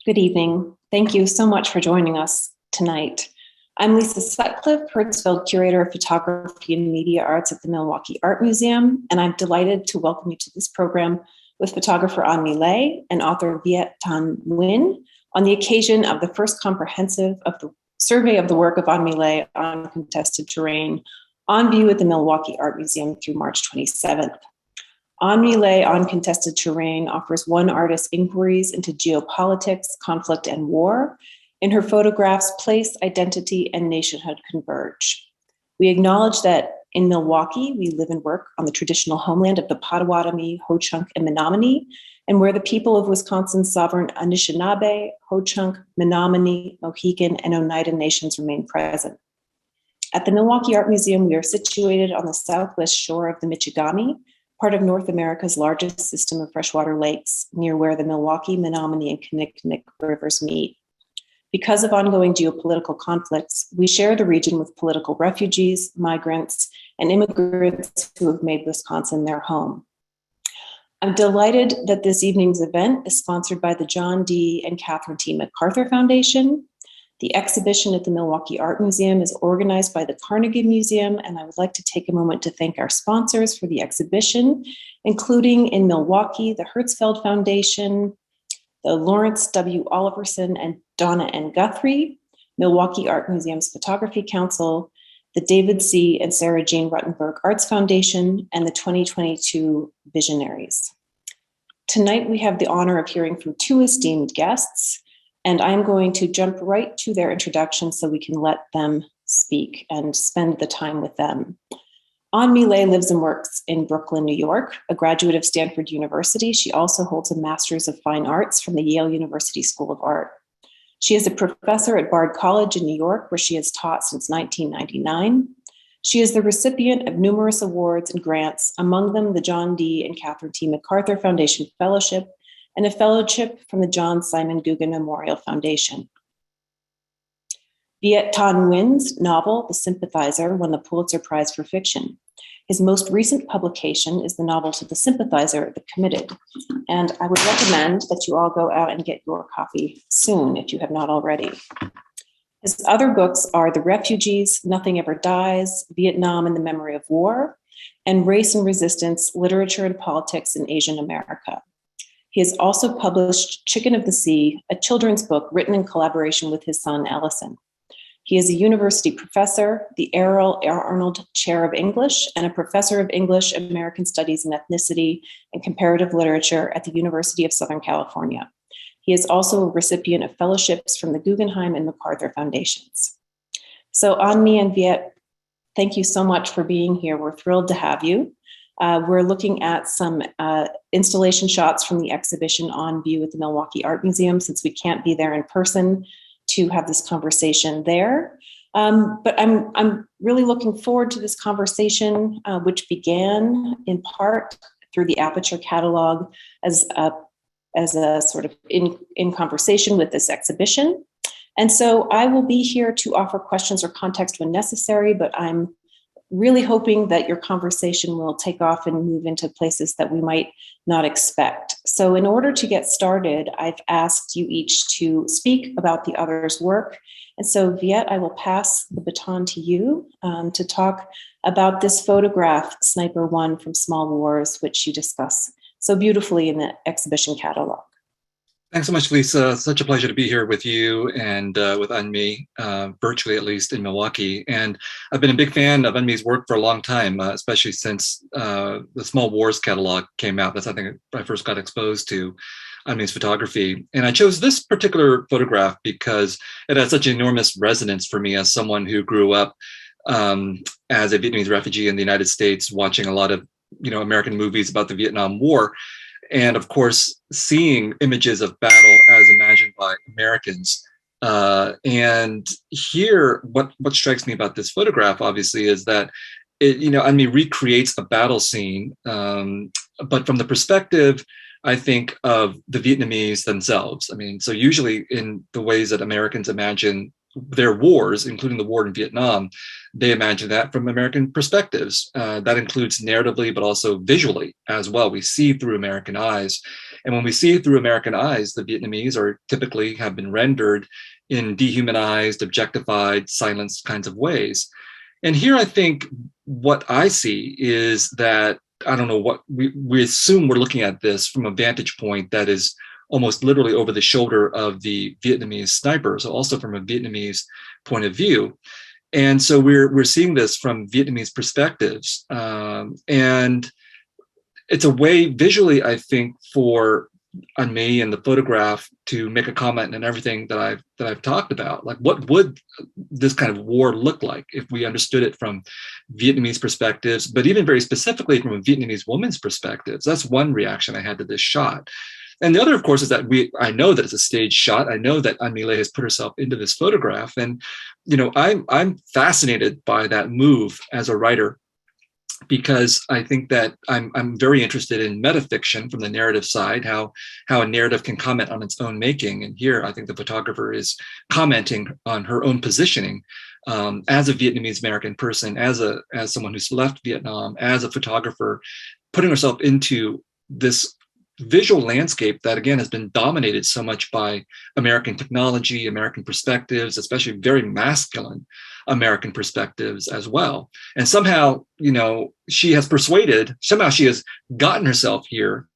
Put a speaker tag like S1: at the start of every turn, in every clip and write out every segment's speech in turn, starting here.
S1: Good evening. Thank you so much for joining us tonight. I'm Lisa Sutcliffe, Hertzfeld Curator of Photography and Media Arts at the Milwaukee Art Museum, and I'm delighted to welcome you to this program with photographer An-My Lê and author Viet Thanh Nguyen on the occasion of the first comprehensive of the survey of the work of An-My Lê on contested terrain on view at the Milwaukee Art Museum through March 27th. An-My Lê on Contested Terrain offers one artist's inquiries into geopolitics, conflict, and war. In her photographs, place, identity, and nationhood converge. We acknowledge that in Milwaukee, we live and work on the traditional homeland of the Potawatomi, Ho-Chunk, and Menominee, and where the people of Wisconsin's sovereign Anishinaabe, Ho-Chunk, Menominee, Mohegan, and Oneida nations remain present. At the Milwaukee Art Museum, we are situated on the southwest shore of the Michigami, part of North America's largest system of freshwater lakes, near where the Milwaukee, Menominee, and Kinnickinnic rivers meet. Because of ongoing geopolitical conflicts, we share the region with political refugees, migrants, and immigrants who have made Wisconsin their home. I'm delighted that this evening's event is sponsored by the John D. and Catherine T. MacArthur Foundation. The exhibition at the Milwaukee Art Museum is organized by the Carnegie Museum, and I would like to take a moment to thank our sponsors for the exhibition, including in Milwaukee, the Hertzfeld Foundation, the Lawrence W. Oliverson and Donna N. Guthrie, Milwaukee Art Museum's Photography Council, the David C. and Sarah Jean Ruttenberg Arts Foundation, and the 2022 Visionaries. Tonight, we have the honor of hearing from two esteemed guests, and I'm going to jump right to their introduction so we can let them speak and spend the time with them. An-My Lê lives and works in Brooklyn, New York. A graduate of Stanford University, she also holds a Master's of Fine Arts from the Yale University School of Art. She is a professor at Bard College in New York, where she has taught since 1999. She is the recipient of numerous awards and grants, among them the John D. and Catherine T. MacArthur Foundation Fellowship, and a fellowship from the John Simon Guggen Memorial Foundation. Viet Thanh Nguyen's novel, The Sympathizer, won the Pulitzer Prize for Fiction. His most recent publication is the novel To the Sympathizer, The Committed, and I would recommend that you all go out and get your copy soon if you have not already. His other books are The Refugees, Nothing Ever Dies, Vietnam and the Memory of War, and Race and Resistance, Literature and Politics in Asian America. He has also published Chicken of the Sea, a children's book written in collaboration with his son, Ellison. He is a university professor, the Errol Arnold Chair of English, and a professor of English, American Studies and Ethnicity, and Comparative Literature at the University of Southern California. He is also a recipient of fellowships from the Guggenheim and MacArthur Foundations. So An-My and Viet, thank you so much for being here. We're thrilled to have you. We're looking at some installation shots from the exhibition on view at the Milwaukee Art Museum, since we can't be there in person to have this conversation there. But I'm really looking forward to this conversation, which began in part through the Aperture catalog as a sort of in conversation with this exhibition. And so I will be here to offer questions or context when necessary, but I'm really hoping that your conversation will take off and move into places that we might not expect. So in order to get started, I've asked you each to speak about the other's work. And so Viet, I will pass the baton to you to talk about this photograph, Sniper One from Small Wars, which you discuss so beautifully in the exhibition catalog.
S2: Thanks so much, Lisa. Such a pleasure to be here with you and with An-My, virtually at least in Milwaukee. And I've been a big fan of An-My's work for a long time, especially since the Small Wars catalog came out. That's, I think, I first got exposed to An-My's photography. And I chose this particular photograph because it has such enormous resonance for me as someone who grew up as a Vietnamese refugee in the United States, watching a lot of American movies about the Vietnam War. And of course, seeing images of battle as imagined by Americans. And here, what strikes me about this photograph, obviously, is that An-My recreates a battle scene, but from the perspective, I think, of the Vietnamese themselves. I mean, so usually in the ways that Americans imagine their wars, including the war in Vietnam, they imagine that from American perspectives. That includes narratively, but also visually as well. We see through American eyes. And when we see it through American eyes, the Vietnamese are typically have been rendered in dehumanized, objectified, silenced kinds of ways. And here I think what I see is that, I don't know what, we assume we're looking at this from a vantage point that is almost literally over the shoulder of the Vietnamese snipers, also from a Vietnamese point of view. And so we're seeing this from Vietnamese perspectives. And it's a way visually, I think, for An-My and the photograph to make a comment and everything that I've talked about. Like, what would this kind of war look like if we understood it from Vietnamese perspectives, but even very specifically from a Vietnamese woman's perspective? That's one reaction I had to this shot. And the other, of course, is that I know that it's a staged shot. I know that An-My Lê has put herself into this photograph. And, I'm fascinated by that move as a writer, because I think that I'm very interested in metafiction from the narrative side, how a narrative can comment on its own making. And here, I think the photographer is commenting on her own positioning as a Vietnamese American person, as someone who's left Vietnam, as a photographer, putting herself into this visual landscape that, again, has been dominated so much by American technology, American perspectives, especially very masculine American perspectives as well. And somehow, she has gotten herself here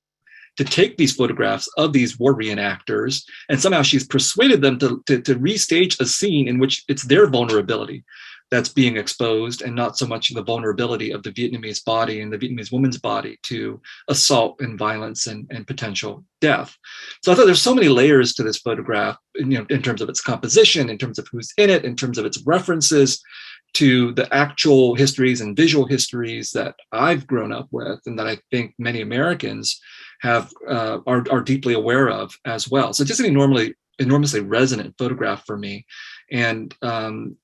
S2: to take these photographs of these war reenactors, and somehow she's persuaded them to restage a scene in which it's their vulnerability that's being exposed, and not so much the vulnerability of the Vietnamese body and the Vietnamese woman's body to assault and violence and potential death. So I thought there's so many layers to this photograph, in terms of its composition, in terms of who's in it, in terms of its references to the actual histories and visual histories that I've grown up with, and that I think many Americans are deeply aware of as well. So just an enormously resonant photograph for me. And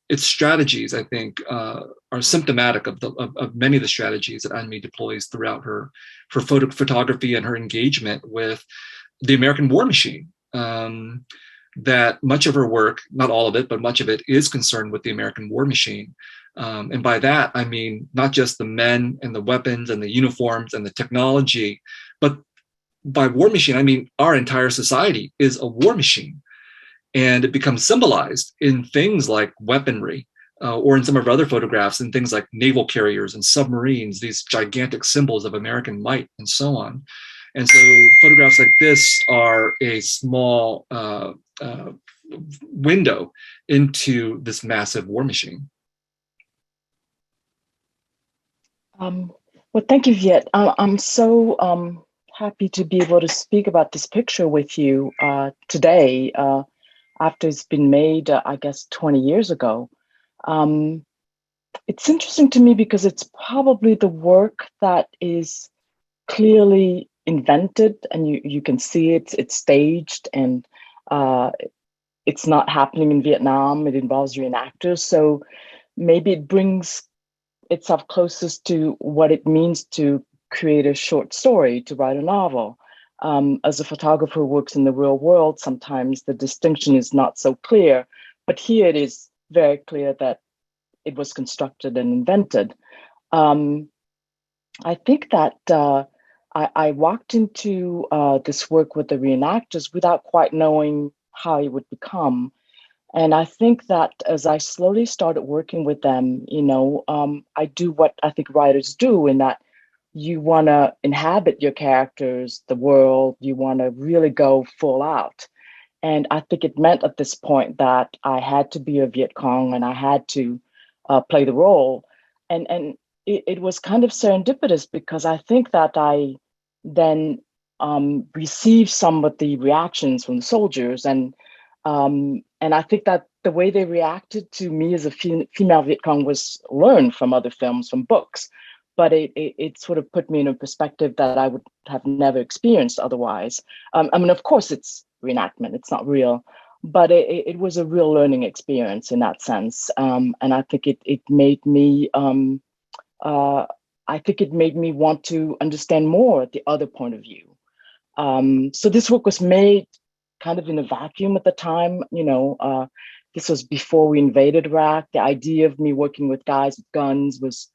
S2: its strategies, I think, are symptomatic of many of the strategies that An-My deploys throughout her photography and her engagement with the American war machine. That much of her work, not all of it, but much of it, is concerned with the American war machine. And by that, I mean not just the men and the weapons and the uniforms and the technology, but by war machine, I mean our entire society is a war machine. And it becomes symbolized in things like weaponry, or in some of our other photographs, in things like naval carriers and submarines, these gigantic symbols of American might and so on. And so photographs like this are a small window into this massive war machine.
S3: Well, thank you, Viet. I'm so happy to be able to speak about this picture with you today, after it's been made, I guess, 20 years ago. It's interesting to me because it's probably the work that is clearly invented, and you can see it's staged, and it's not happening in Vietnam. It involves reenactors. So maybe it brings itself closest to what it means to create a short story, to write a novel. As a photographer who works in the real world, sometimes the distinction is not so clear, but here it is very clear that it was constructed and invented. I think that I walked into this work with the reenactors without quite knowing how it would become. And I think that as I slowly started working with them, I do what I think writers do, in that you want to inhabit your characters, the world, you want to really go full out. And I think it meant at this point that I had to be a Viet Cong, and I had to play the role. And it was kind of serendipitous, because I think that I then received some of the reactions from the soldiers. And I think that the way they reacted to me as a female Viet Cong was learned from other films, from books. But it sort of put me in a perspective that I would have never experienced otherwise. I mean, of course, it's reenactment, it's not real, but it was a real learning experience in that sense. And I think it made me, want to understand more the other point of view. So this work was made kind of in a vacuum at the time. This was before we invaded Iraq. The idea of me working with guys with guns was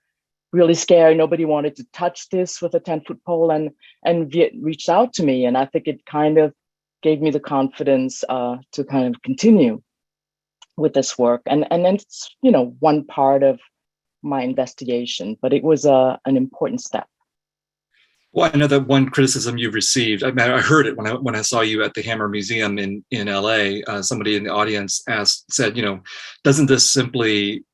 S3: really scary. Nobody wanted to touch this with a 10-foot pole, and Viet reached out to me, and I think it kind of gave me the confidence to kind of continue with this work. And then it's, one part of my investigation, but it was an important step.
S2: Well, I know that one criticism you've received. I mean, I heard it when I saw you at the Hammer Museum in LA. Somebody in the audience said, doesn't this simply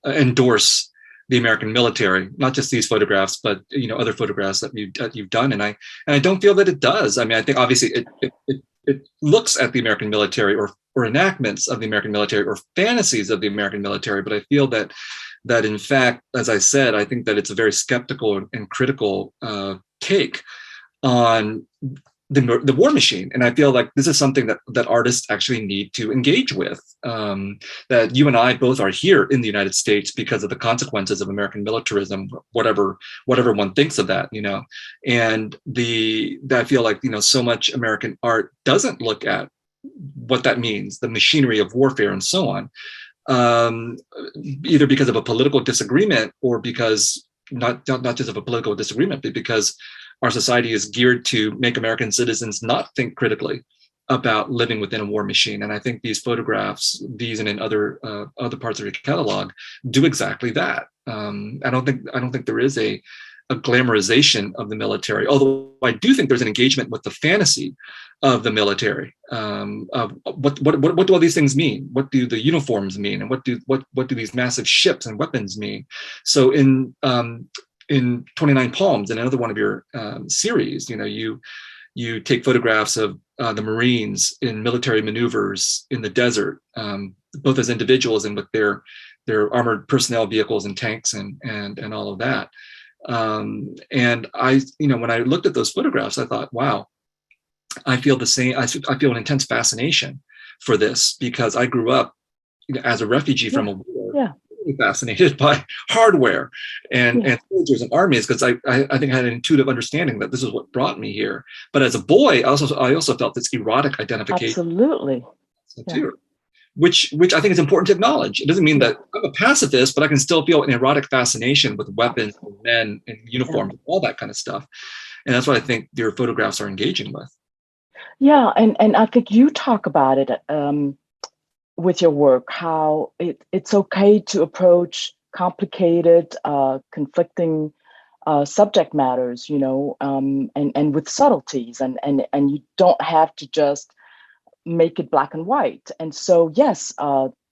S2: endorse the American military? Not just these photographs, but other photographs that you've done. And I don't feel that it does. I mean, I think obviously it looks at the American military or enactments of the American military or fantasies of the American military, but I feel that in fact, as I said, I think that it's a very skeptical and critical take on the war machine. And I feel like this is something that artists actually need to engage with, that you and I both are here in the United States because of the consequences of American militarism, whatever one thinks of that, and I feel like, so much American art doesn't look at what that means, the machinery of warfare and so on, either because of a political disagreement or because not just of a political disagreement, but because our society is geared to make American citizens not think critically about living within a war machine. And I think these photographs, these and in other parts of your catalog, do exactly that. I don't think there is a glamorization of the military, although I do think there's an engagement with the fantasy of the military. Of what do all these things mean? What do the uniforms mean? And what do these massive ships and weapons mean? So in 29 Palms, and another one of your series, you take photographs of the Marines in military maneuvers in the desert, both as individuals and with their armored personnel vehicles and tanks and all of that. And I, when I looked at those photographs, I thought, wow, I feel the same. I feel an intense fascination for this because I grew up as a refugee from a war.
S3: Yeah.
S2: Fascinated by hardware and soldiers and armies, because I think I had an intuitive understanding that this is what brought me here. But as a boy, I also felt this erotic identification.
S3: Absolutely.
S2: Too, which I think is important to acknowledge. It doesn't mean that I'm a pacifist, but I can still feel an erotic fascination with weapons and men and uniforms, and all that kind of stuff. And that's what I think your photographs are engaging with.
S3: Yeah, and I think you talk about it with your work, how it's okay to approach complicated, conflicting subject matters, and with subtleties, and you don't have to just make it black and white. And so, yes,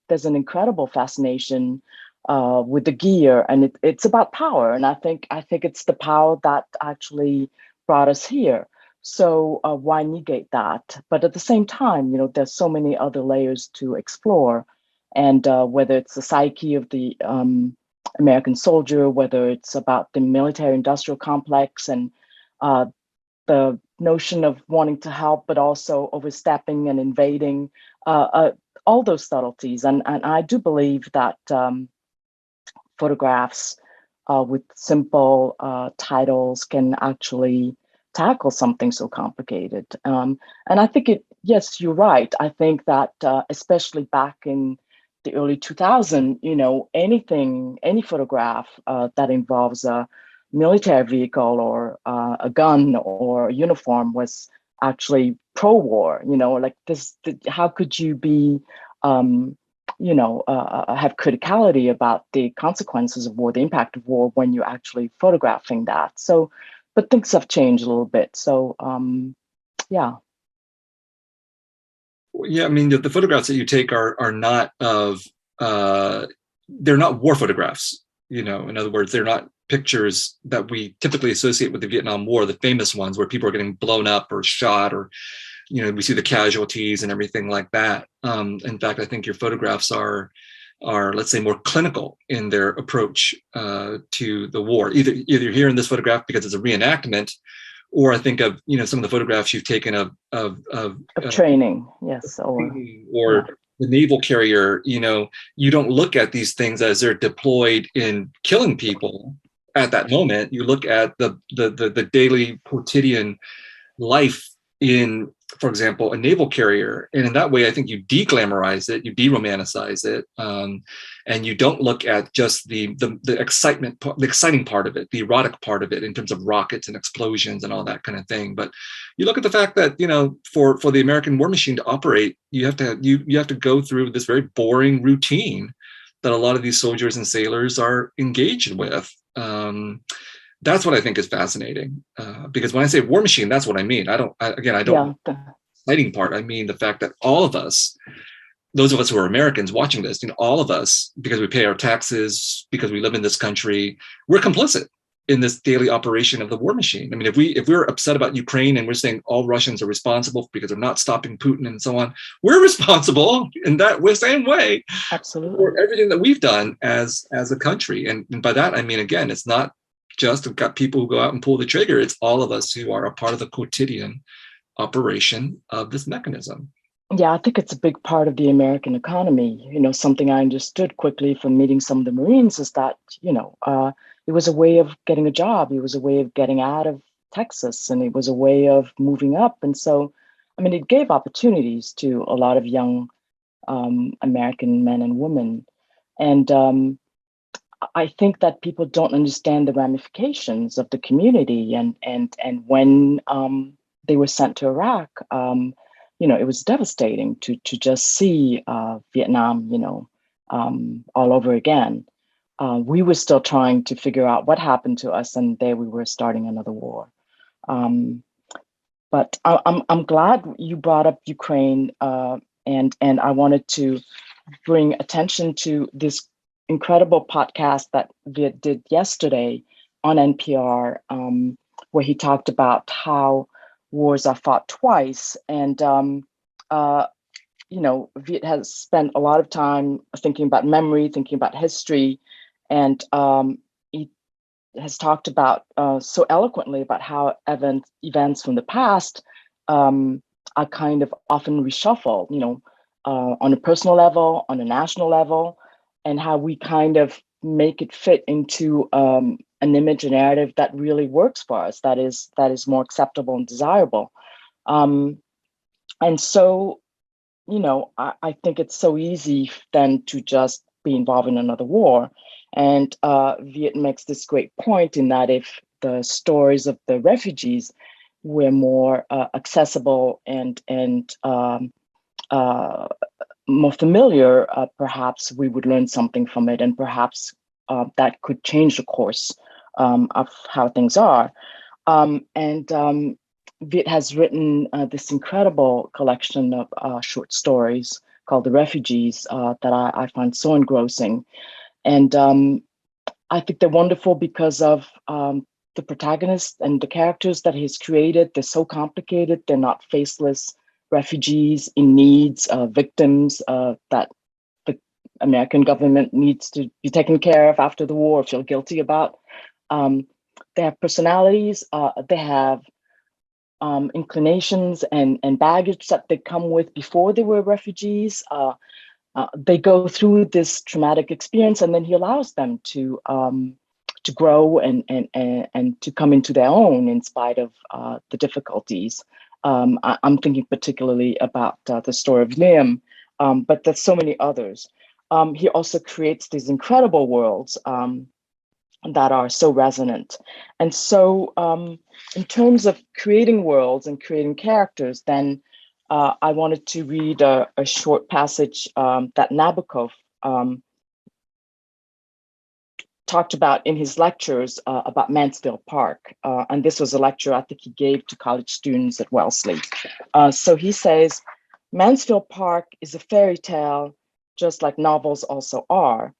S3: there's an incredible fascination with the gear, and it's about power. And I think it's the power that actually brought us here. So why negate that? But at the same time, there's so many other layers to explore. And whether it's the psyche of the American soldier, whether it's about the military-industrial complex and the notion of wanting to help, but also overstepping and invading, all those subtleties. And I do believe that photographs with simple titles can actually tackle something so complicated. And I think yes, you're right. I think that especially back in the early 2000s, any photograph that involves a military vehicle or a gun or a uniform was actually pro-war. Like this, how could you be, have criticality about the consequences of war, the impact of war, when you're actually photographing that? So, but things have changed a little bit. So, yeah.
S2: Yeah, I mean, the photographs that you take are not they're not war photographs. In other words, they're not pictures that we typically associate with the Vietnam War, the famous ones where people are getting blown up or shot, or we see the casualties and everything like that. In fact, I think your photographs are, let's say, more clinical in their approach to the war. Either here in this photograph because it's a reenactment, or I think of some of the photographs you've taken of
S3: training, yes,
S2: or the naval carrier. You don't look at these things as they're deployed in killing people at that moment. You look at the daily quotidian life in for example, a naval carrier. And in that way, I think you de-glamorize it, you de-romanticize it, and you don't look at just the excitement, the exciting part of it, the erotic part of it in terms of rockets and explosions and all that kind of thing. But you look at the fact that, you know, for the American war machine to operate, you have to go through this very boring routine that a lot of these soldiers and sailors are engaged with. That's what I think is fascinating, because when I say war machine, that's what I mean. I don't exciting part. I mean the fact that all of us, those of us who are Americans watching this, you know, all of us, because we pay our taxes, because we live in this country, we're complicit in this daily operation of the war machine. I mean, if we're upset about Ukraine and we're saying all Russians are responsible because they're not stopping Putin and so on, we're responsible in that same way.
S3: Absolutely.
S2: For everything that we've done as a country. And by that, I mean, again, it's not just got people who go out and pull the trigger. It's all of us who are a part of the quotidian operation of this mechanism.
S3: Yeah, I think it's a big part of the American economy. You know, something I understood quickly from meeting some of the Marines is that, you know, it was a way of getting a job. It was a way of getting out of Texas, and it was a way of moving up. And so, I mean, it gave opportunities to a lot of young American men and women. And I think that people don't understand the ramifications of the community, and when they were sent to Iraq, you know, it was devastating to just see Vietnam, you know, all over again. We were still trying to figure out what happened to us, and there we were starting another war. But I'm glad you brought up Ukraine, and I wanted to bring attention to this incredible podcast that Viet did yesterday on NPR, where he talked about how wars are fought twice. And, you know, Viet has spent a lot of time thinking about memory, thinking about history, and he has talked about so eloquently about how events from the past are kind of often reshuffled, you know, on a personal level, on a national level, and how we kind of make it fit into an image, a narrative that really works for us, that is more acceptable and desirable. And so, you know, I think it's so easy then to just be involved in another war. And Viet makes this great point in that if the stories of the refugees were more accessible and more familiar, perhaps we would learn something from it, and perhaps that could change the course of how things are. Viet has written this incredible collection of short stories called The Refugees that I find so engrossing. And I think they're wonderful because of the protagonists and the characters that he's created. They're so complicated. They're not faceless refugees in needs, victims that the American government needs to be taken care of after the war, feel guilty about. They have personalities, they have inclinations and baggage that they come with before they were refugees. They go through this traumatic experience, and then he allows them to grow and to come into their own in spite of the difficulties. I'm thinking particularly about the story of Liam, but there's so many others. He also creates these incredible worlds that are so resonant. And so in terms of creating worlds and creating characters, then I wanted to read a short passage that Nabokov talked about in his lectures about Mansfield Park. And this was a lecture I think he gave to college students at Wellesley. So he says, Mansfield Park is a fairy tale, just like novels also are.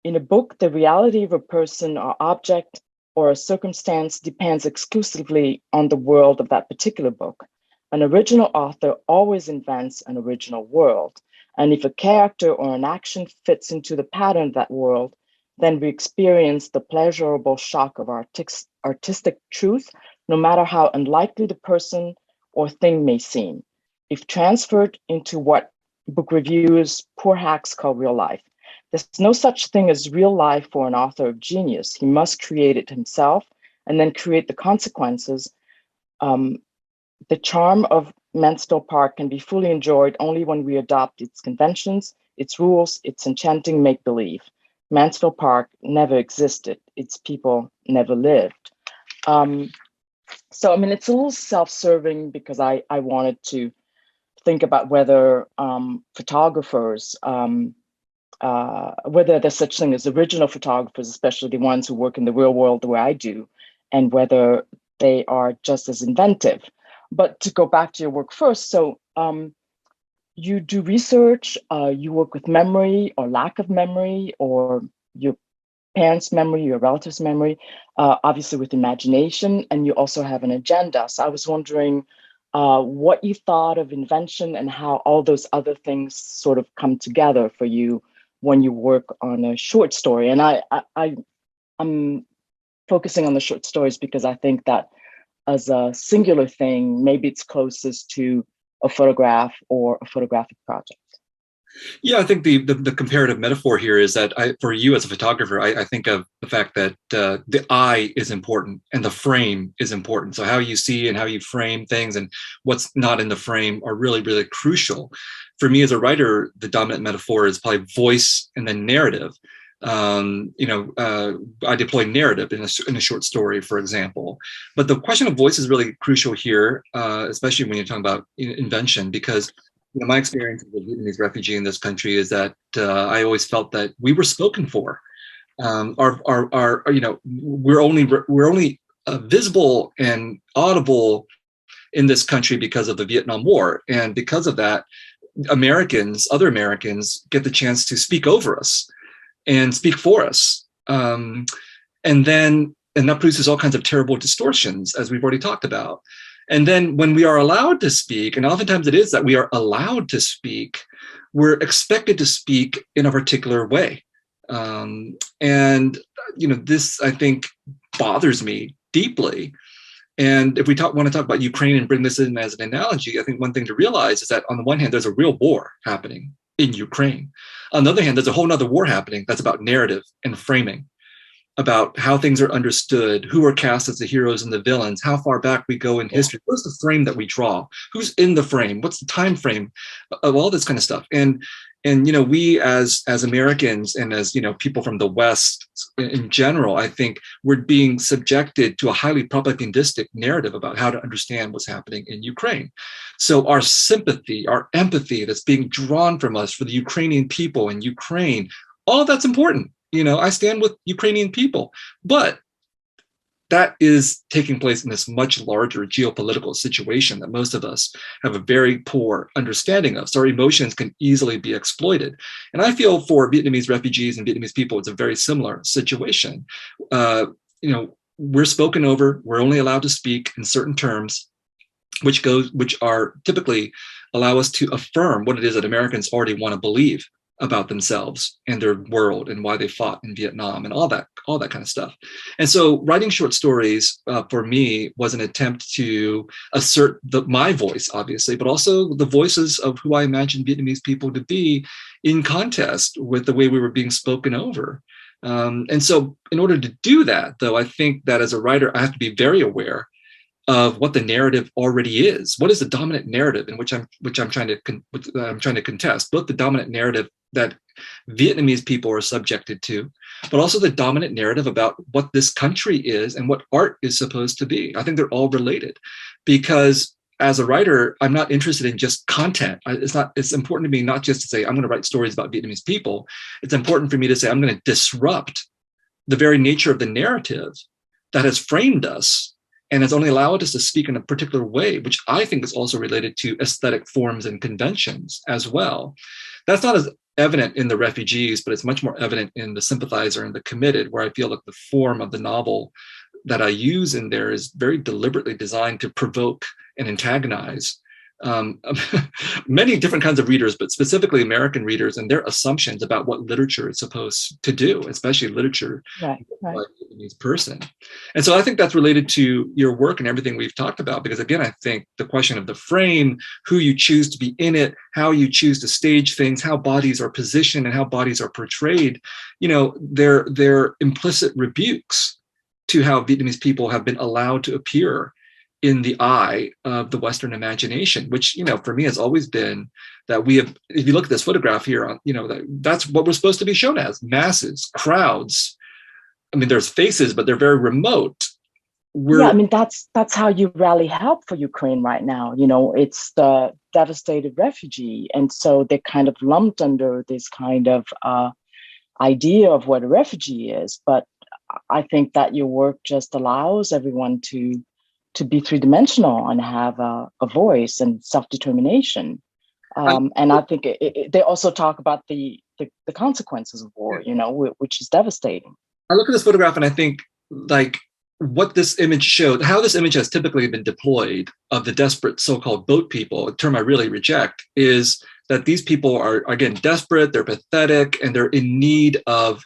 S3: In a book, the reality of a person or object or a circumstance depends exclusively on the world of that particular book. An original author always invents an original world. And if a character or an action fits into the pattern of that world, then we experience the pleasurable shock of artistic truth, no matter how unlikely the person or thing may seem, if transferred into what book reviewers, poor hacks call real life. There's no such thing as real life for an author of genius. He must create it himself and then create the consequences. The charm of Mansfield Park can be fully enjoyed only when we adopt its conventions, its rules, its enchanting make-believe. Mansfield Park never existed. Its people never lived. So, I mean, it's a little self-serving because I wanted to think about whether photographers, whether there's such thing as original photographers, especially the ones who work in the real world the way I do, and whether they are just as inventive. But to go back to your work first, so you do research, you work with memory or lack of memory, or your parents' memory, your relatives' memory, obviously with imagination, and you also have an agenda. So I was wondering what you thought of invention and how all those other things sort of come together for you when you work on a short story. And I'm focusing on the short stories because I think that as a singular thing, maybe it's closest to a photograph or a photographic project.
S2: Yeah, I think the comparative metaphor here is that for you as a photographer, I think of the fact that the eye is important and the frame is important. So how you see and how you frame things and what's not in the frame are really, really crucial. For me as a writer, the dominant metaphor is probably voice and then narrative. I deploy narrative in a short story, for example. But the question of voice is really crucial here, especially when you're talking about invention, because my experience as a Vietnamese refugee in this country is that I always felt that we were spoken for. We're only visible and audible in this country because of the Vietnam War, and because of that, other Americans, get the chance to speak over us and speak for us, and that produces all kinds of terrible distortions, as we've already talked about. And then when we are allowed to speak, and oftentimes it is that we are allowed to speak, we're expected to speak in a particular way. This, I think, bothers me deeply. And if we want to talk about Ukraine and bring this in as an analogy, I think one thing to realize is that on the one hand, there's a real war happening in Ukraine. On the other hand, there's a whole other war happening that's about narrative and framing, about how things are understood, who are cast as the heroes and the villains, how far back we go in history, what's the frame that we draw, who's in the frame, what's the time frame of all this kind of stuff. And we as Americans and as people from the West in general, I think we're being subjected to a highly propagandistic narrative about how to understand what's happening in Ukraine. So our sympathy, our empathy that's being drawn from us for the Ukrainian people in Ukraine, all of that's important. I stand with Ukrainian people, but that is taking place in this much larger geopolitical situation that most of us have a very poor understanding of. So our emotions can easily be exploited. And I feel for Vietnamese refugees and Vietnamese people, it's a very similar situation. We're spoken over, we're only allowed to speak in certain terms, which are typically allow us to affirm what it is that Americans already want to believe about themselves and their world and why they fought in Vietnam and all that kind of stuff. And so writing short stories for me was an attempt to assert my voice, obviously, but also the voices of who I imagine Vietnamese people to be in contest with the way we were being spoken over. And so in order to do that, though, I think that as a writer, I have to be very aware of what the narrative already is. What is the dominant narrative in which I'm trying to contest? Both the dominant narrative that Vietnamese people are subjected to, but also the dominant narrative about what this country is and what art is supposed to be. I think they're all related, because as a writer, I'm not interested in just content. It's important to me not just to say, I'm going to write stories about Vietnamese people. It's important for me to say, I'm going to disrupt the very nature of the narrative that has framed us and has only allowed us to speak in a particular way, which I think is also related to aesthetic forms and conventions as well. That's not as evident in the refugees, but it's much more evident in the sympathizer and the committed, where I feel like the form of the novel that I use in there is very deliberately designed to provoke and antagonize many different kinds of readers, but specifically American readers and their assumptions about what literature is supposed to do, especially literature by a Vietnamese person. And so I think that's related to your work and everything we've talked about, because again, I think the question of the frame, who you choose to be in it, how you choose to stage things, how bodies are positioned and how bodies are portrayed, they're implicit rebukes to how Vietnamese people have been allowed to appear in the eye of the Western imagination, which, for me has always been that we have, if you look at this photograph here, that's what we're supposed to be shown as: masses, crowds. I mean, there's faces, but they're very remote.
S3: Yeah, I mean, that's how you rally help for Ukraine right now. It's the devastated refugee. And so they're kind of lumped under this kind of idea of what a refugee is. But I think that your work just allows everyone to be three-dimensional and have a voice and self-determination. And I think they also talk about the consequences of war, which is devastating.
S2: I look at this photograph and I think, like, what this image showed, how this image has typically been deployed of the desperate so-called boat people, a term I really reject, is that these people are, again, desperate, they're pathetic, and they're in need of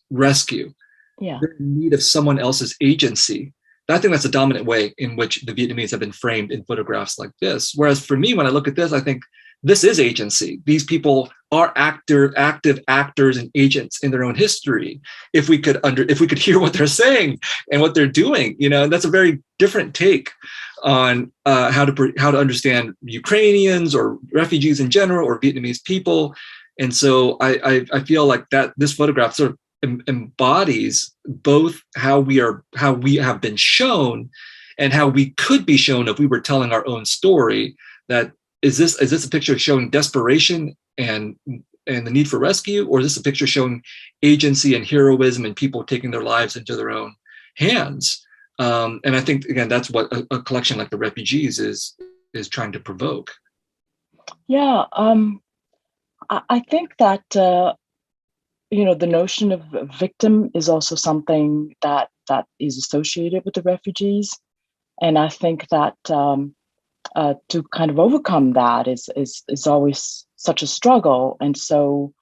S2: rescue.
S3: Yeah.
S2: They're in need of someone else's agency. I think that's the dominant way in which the Vietnamese have been framed in photographs like this. Whereas for me, when I look at this, I think this is agency. These people are active actors and agents in their own history. If we could hear what they're saying and what they're doing, and that's a very different take on how to understand Ukrainians or refugees in general or Vietnamese people. And so I feel like that this photograph sort of embodies both how we have been shown and how we could be shown if we were telling our own story. That is this a picture showing desperation and the need for rescue, or is this a picture showing agency and heroism and people taking their lives into their own hands? And I think, again, that's what a collection like The Refugees is trying to provoke.
S3: Yeah, I think that the notion of victim is also something that is associated with the refugees, and I think that to kind of overcome that is always such a struggle. And so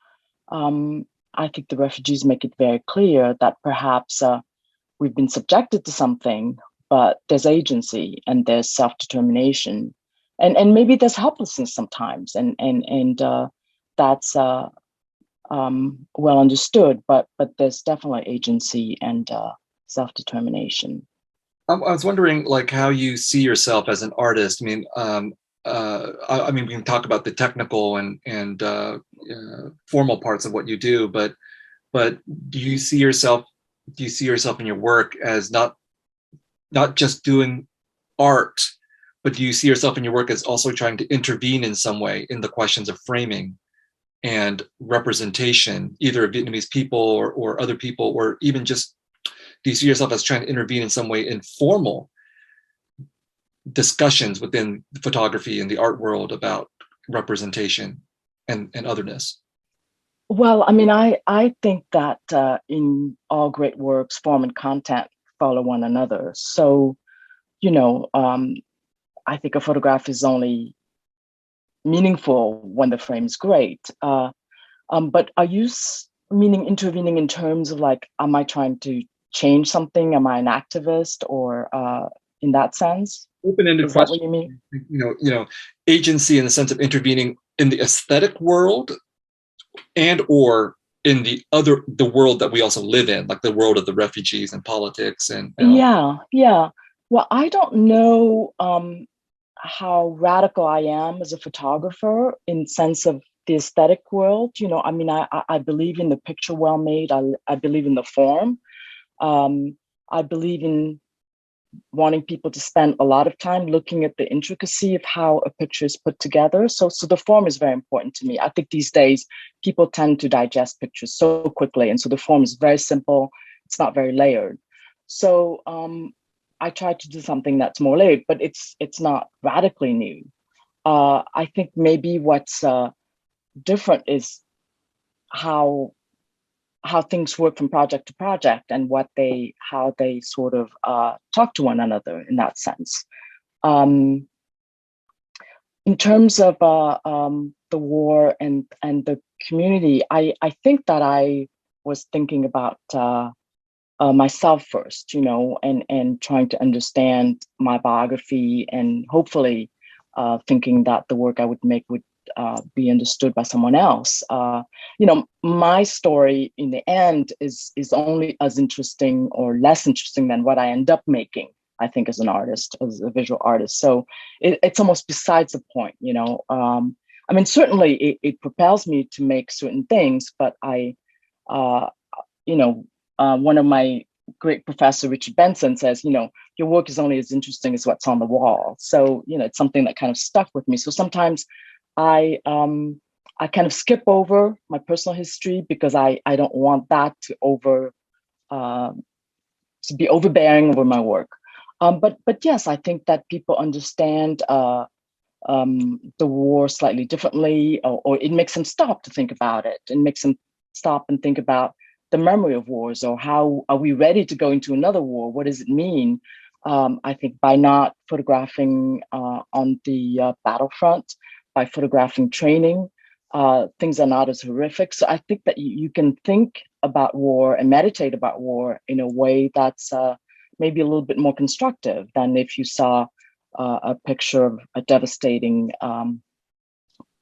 S3: I think the refugees make it very clear that perhaps we've been subjected to something, but there's agency and there's self-determination, and maybe there's helplessness sometimes, and that's well understood, but there's definitely agency and self-determination.
S2: I was wondering, like, how you see yourself as an artist. I mean, we can talk about the technical and formal parts of what you do, but do you see yourself in your work as not just doing art, but do you see yourself in your work as also trying to intervene in some way in the questions of framing and representation, either of Vietnamese people or other people, or even just, do you see yourself as trying to intervene in some way in formal discussions within photography and the art world about representation and otherness?
S3: Well, I mean, I think that in all great works, form and content follow one another. So, I think a photograph is only meaningful when the frame is great. But are you meaning intervening in terms of, like, am I trying to change something? Am I an activist, or in that sense?
S2: Open-ended
S3: question. Is that what you mean?
S2: Agency in the sense of intervening in the aesthetic world and or in the world that we also live in, like the world of the refugees and politics and
S3: Yeah. Well, I don't know how radical I am as a photographer in sense of the aesthetic world. I mean, I believe in the picture well made. I believe in the form. I believe in wanting people to spend a lot of time looking at the intricacy of how a picture is put together. So the form is very important to me. I think these days people tend to digest pictures so quickly, and so the form is very simple. It's not very layered. So I try to do something that's more layered, but it's not radically new. I think maybe what's different is how things work from project to project and how they sort of talk to one another in that sense. In terms of the war and the community, I think that I was thinking about myself first, and trying to understand my biography, and hopefully thinking that the work I would make would be understood by someone else. My story in the end is only as interesting or less interesting than what I end up making. I think, as an artist, as a visual artist. So it's almost besides the point, I mean, certainly it propels me to make certain things, but uh, one of my great professor, Richard Benson, says, your work is only as interesting as what's on the wall. So, it's something that kind of stuck with me. So sometimes I kind of skip over my personal history because I don't want that to be overbearing over my work. But yes, I think that people understand the war slightly differently, or it makes them stop to think about it, and makes them stop and think about the memory of wars, or how are we ready to go into another war? What does it mean? I think by not photographing on the battlefront, by photographing training, things are not as horrific. So I think that you can think about war and meditate about war in a way that's maybe a little bit more constructive than if you saw a picture of a devastating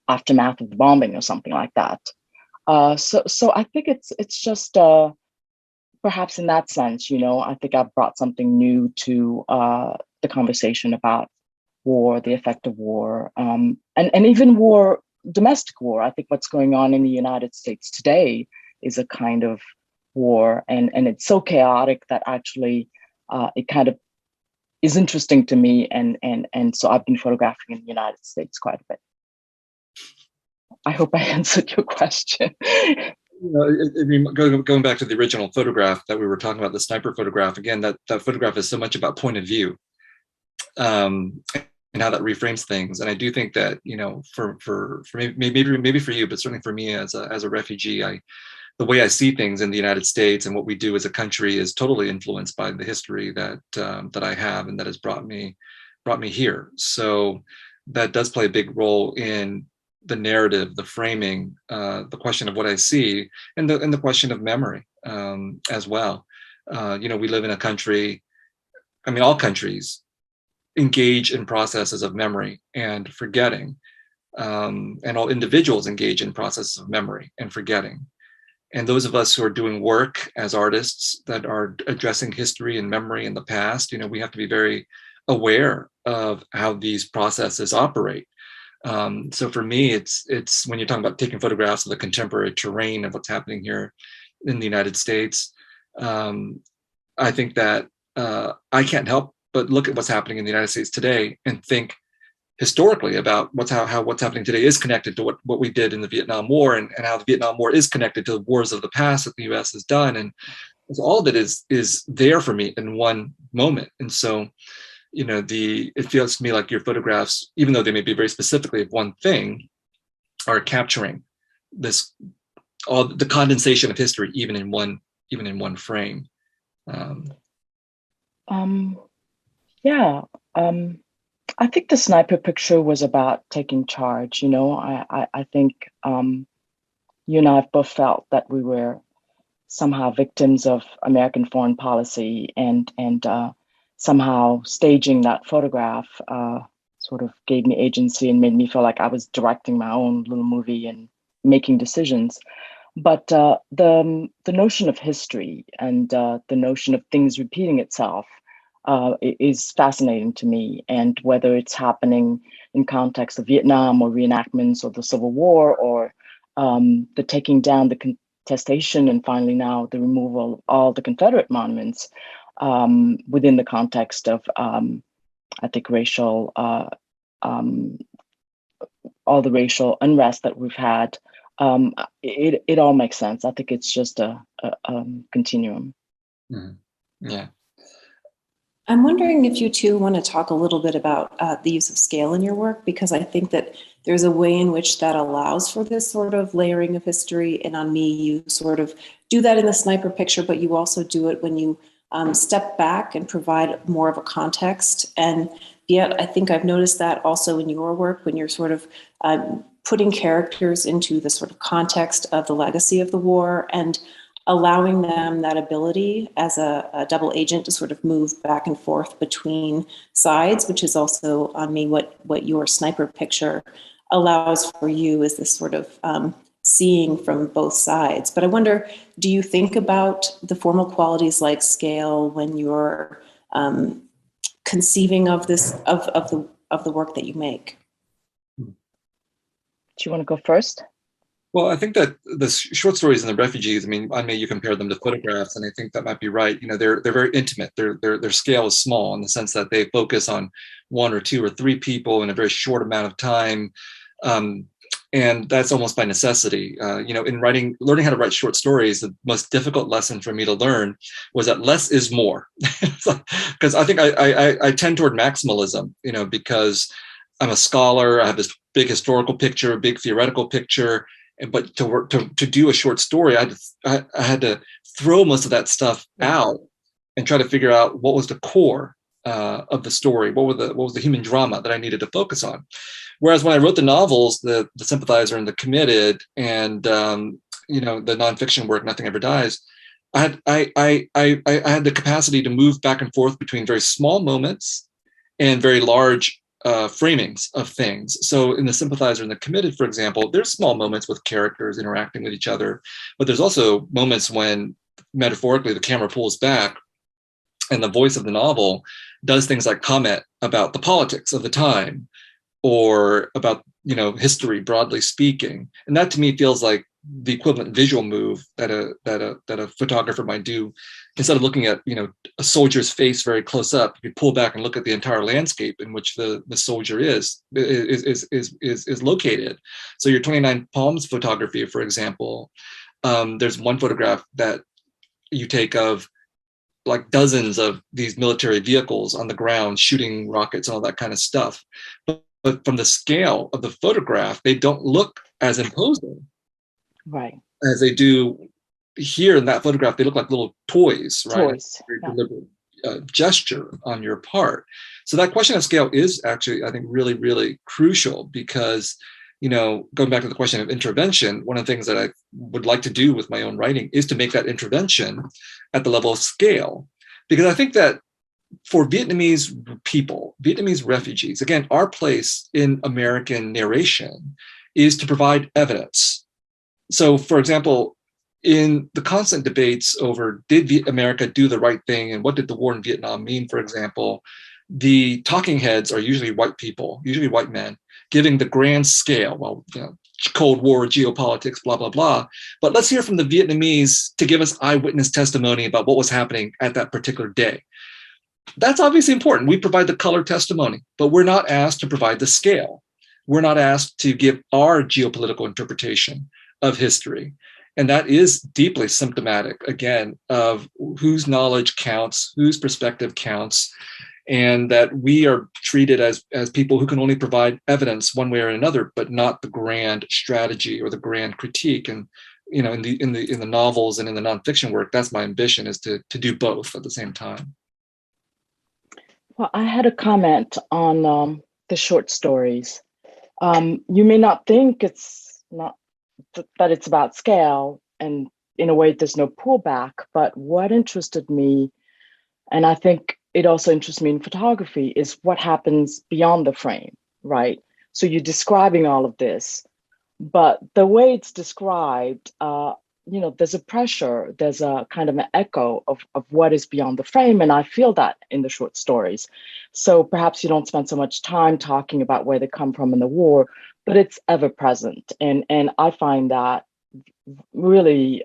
S3: aftermath of the bombing or something like that. So I think it's just perhaps in that sense, I think I've brought something new to the conversation about war, the effect of war, and even war, domestic war. I think what's going on in the United States today is a kind of war, and it's so chaotic that actually it kind of is interesting to me, and so I've been photographing in the United States quite a bit. I hope I answered your question.
S2: Going back to the original photograph that we were talking about, the sniper photograph, again, that photograph is so much about point of view, and how that reframes things. And I do think that, for maybe for you, but certainly for me as a refugee, the way I see things in the United States and what we do as a country is totally influenced by the history that I have and that has brought me here. So that does play a big role in the narrative, the framing, the question of what I see, and the question of memory as well. We live in a country, I mean, all countries engage in processes of memory and forgetting, and all individuals engage in processes of memory and forgetting. And those of us who are doing work as artists that are addressing history and memory in the past, we have to be very aware of how these processes operate. So for me, it's when you're talking about taking photographs of the contemporary terrain of what's happening here in the United States, I think that I can't help but look at what's happening in the United States today and think historically about what's happening today is connected to what we did in the Vietnam War, and how the Vietnam War is connected to the wars of the past that the U.S. has done. And all of it is there for me in one moment. And so, it feels to me like your photographs, even though they may be very specifically of one thing, are capturing all the condensation of history, even in one frame.
S3: I think the sniper picture was about taking charge. I think you and I have both felt that we were somehow victims of American foreign policy, and somehow staging that photograph sort of gave me agency and made me feel like I was directing my own little movie and making decisions. But the notion of history and the notion of things repeating itself is fascinating to me. And whether it's happening in context of Vietnam or reenactments or the Civil War, or the taking down the contestation, and finally now the removal of all the Confederate monuments within the context of, I think, all the racial unrest that we've had, it all makes sense. I think it's just a continuum.
S2: Mm-hmm. Yeah.
S1: I'm wondering if you two want to talk a little bit about the use of scale in your work, because I think that there's a way in which that allows for this sort of layering of history. And on me, you sort of do that in the sniper picture, but you also do it when you step back and provide more of a context. And yet, I think I've noticed that also in your work, when you're sort of putting characters into the sort of context of the legacy of the war and allowing them that ability as a double agent to sort of move back and forth between sides, which is also on me what your sniper picture allows for you, is this sort of seeing from both sides. But I wonder, do you think about the formal qualities like scale when you're conceiving of this of the work that you make?
S3: Do you want to go first?
S2: Well, I think that the short stories and the refugees, I mean, you compare them to photographs, and I think that might be right. They're very intimate. Their scale is small in the sense that they focus on one or two or three people in a very short amount of time. And that's almost by necessity. In learning how to write short stories, the most difficult lesson for me to learn was that less is more. Because I think I tend toward maximalism, because I'm a scholar, I have this big historical picture, big theoretical picture, but to do a short story, I had to throw most of that stuff out and try to figure out what was the core of the story, what was the human drama that I needed to focus on. Whereas when I wrote the novels, the Sympathizer and the Committed, and the nonfiction work, Nothing Ever Dies, I had the capacity to move back and forth between very small moments and very large framings of things. So in the Sympathizer and the Committed, for example, there's small moments with characters interacting with each other, but there's also moments when metaphorically the camera pulls back and the voice of the novel does things like comment about the politics of the time or about history broadly speaking. And that to me feels like the equivalent visual move that a photographer might do. Instead of looking at a soldier's face very close up, you pull back and look at the entire landscape in which the soldier is located. So your 29 Palms photography, for example, there's one photograph that you take of like dozens of these military vehicles on the ground shooting rockets and all that kind of stuff. But from the scale of the photograph, they don't look as imposing,
S3: right,
S2: as they do here in that photograph. They look like little toys, right?
S3: Toys,
S2: Very deliberate gesture on your part. So that question of scale is actually, I think, really, really crucial because, going back to the question of intervention, one of the things that I would like to do with my own writing is to make that intervention at the level of scale. Because I think that for Vietnamese people, Vietnamese refugees, again, our place in American narration is to provide evidence. So, for example, in the constant debates over did America do the right thing and what did the war in Vietnam mean, for example, the talking heads are usually white people, usually white men, giving the grand scale, well, Cold War, geopolitics, blah, blah, blah. But let's hear from the Vietnamese to give us eyewitness testimony about what was happening at that particular day. That's obviously important. We provide the color testimony, but we're not asked to provide the scale. We're not asked to give our geopolitical interpretation of history. And that is deeply symptomatic, again, of whose knowledge counts, whose perspective counts, and that we are treated as people who can only provide evidence one way or another, but not the grand strategy or the grand critique. And in the novels and in the nonfiction work, that's my ambition, is to do both at the same time.
S3: Well, I had a comment on the short stories. You may not think it's not that it's about scale, and in a way there's no pullback, but what interested me, and I think it also interests me in photography, is what happens beyond the frame, right? So you're describing all of this, but the way it's described, there's a pressure, there's a kind of an echo of what is beyond the frame. And I feel that in the short stories. So perhaps you don't spend so much time talking about where they come from in the war, but it's ever present. And I find that really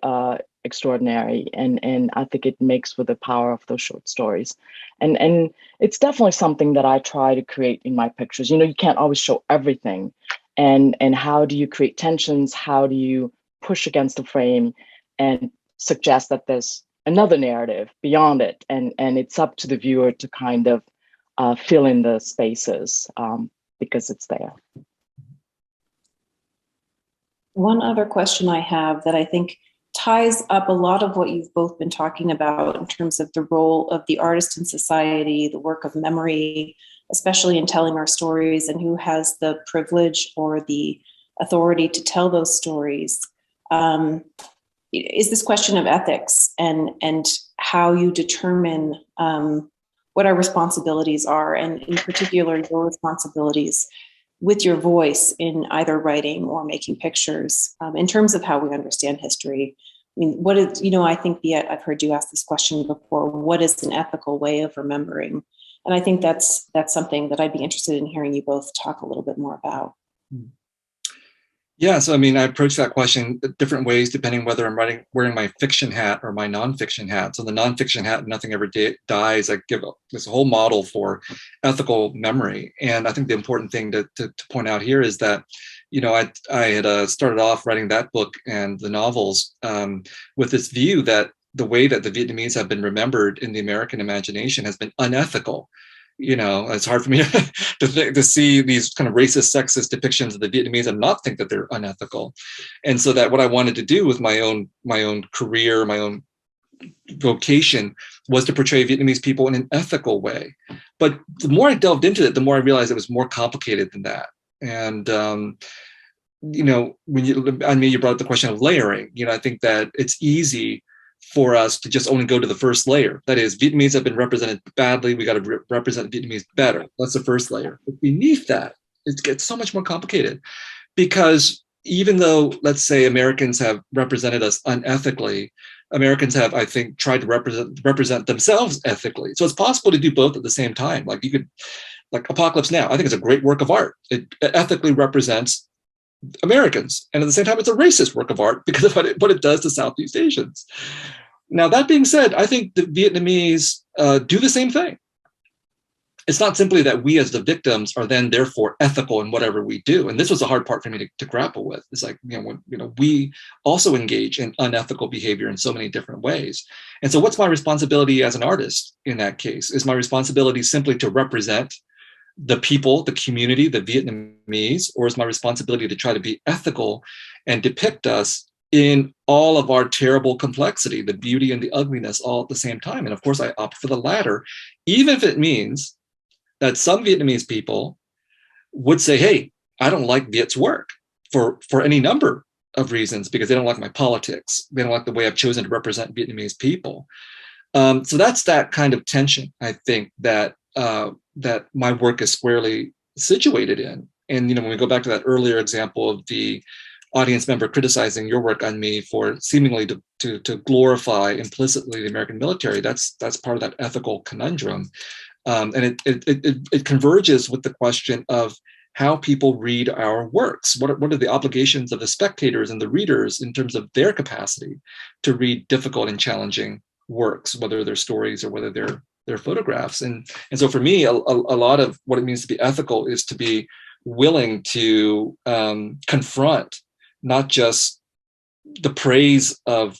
S3: extraordinary. And I think it makes with the power of those short stories. And it's definitely something that I try to create in my pictures. You can't always show everything. And how do you create tensions? How do you push against the frame and suggest that there's another narrative beyond it? And it's up to the viewer to kind of fill in the spaces because it's there.
S1: One other question I have that I think ties up a lot of what you've both been talking about in terms of the role of the artist in society, the work of memory, especially in telling our stories, and who has the privilege or the authority to tell those stories, is this question of ethics and how you determine what our responsibilities are, and in particular your responsibilities with your voice in either writing or making pictures, in terms of how we understand history. I mean, what is, I think, Viet, I've heard you ask this question before, what is an ethical way of remembering? And I think that's something that I'd be interested in hearing you both talk a little bit more about.
S2: Yeah, so I mean, I approach that question different ways depending whether I'm wearing my fiction hat or my nonfiction hat. So the nonfiction hat, Nothing Ever Dies, I give this whole model for ethical memory. And I think the important thing to point out here is that, I had started off writing that book and the novels with this view that the way that the Vietnamese have been remembered in the American imagination has been unethical. It's hard for me to see these kind of racist, sexist depictions of the Vietnamese and not think that they're unethical. And so that what I wanted to do with my own career, my own vocation, was to portray Vietnamese people in an ethical way. But the more I delved into it, the more I realized it was more complicated than that. And when you brought up the question of layering, I think that it's easy for us to just only go to the first layer. That is, Vietnamese have been represented badly. We got to represent Vietnamese better. That's the first layer. But beneath that, it gets so much more complicated, because even though, let's say, Americans have represented us unethically, Americans have, I think, tried to represent themselves ethically. So it's possible to do both at the same time. Like Apocalypse Now, I think it's a great work of art. It ethically represents Americans, and at the same time, it's a racist work of art because of what it does to Southeast Asians. Now, that being said, I think the Vietnamese do the same thing. It's not simply that we as the victims are then therefore ethical in whatever we do. And this was a hard part for me to grapple with. It's like, we also engage in unethical behavior in so many different ways. And so what's my responsibility as an artist in that case? Is my responsibility simply to represent the people, the community, the Vietnamese, or is my responsibility to try to be ethical and depict us in all of our terrible complexity, the beauty and the ugliness, all at the same time? And of course, I opt for the latter, even if it means that some Vietnamese people would say, hey, I don't like Viet's work for any number of reasons, because they don't like my politics. They don't like the way I've chosen to represent Vietnamese people. So that's that kind of tension, I think, that my work is squarely situated in. And, when we go back to that earlier example of the audience member criticizing your work on me for seemingly to glorify implicitly the American military, that's part of that ethical conundrum. And it converges with the question of how people read our works. What are the obligations of the spectators and the readers in terms of their capacity to read difficult and challenging works, whether they're stories or whether they're photographs. And so for me, a lot of what it means to be ethical is to be willing to confront not just the praise of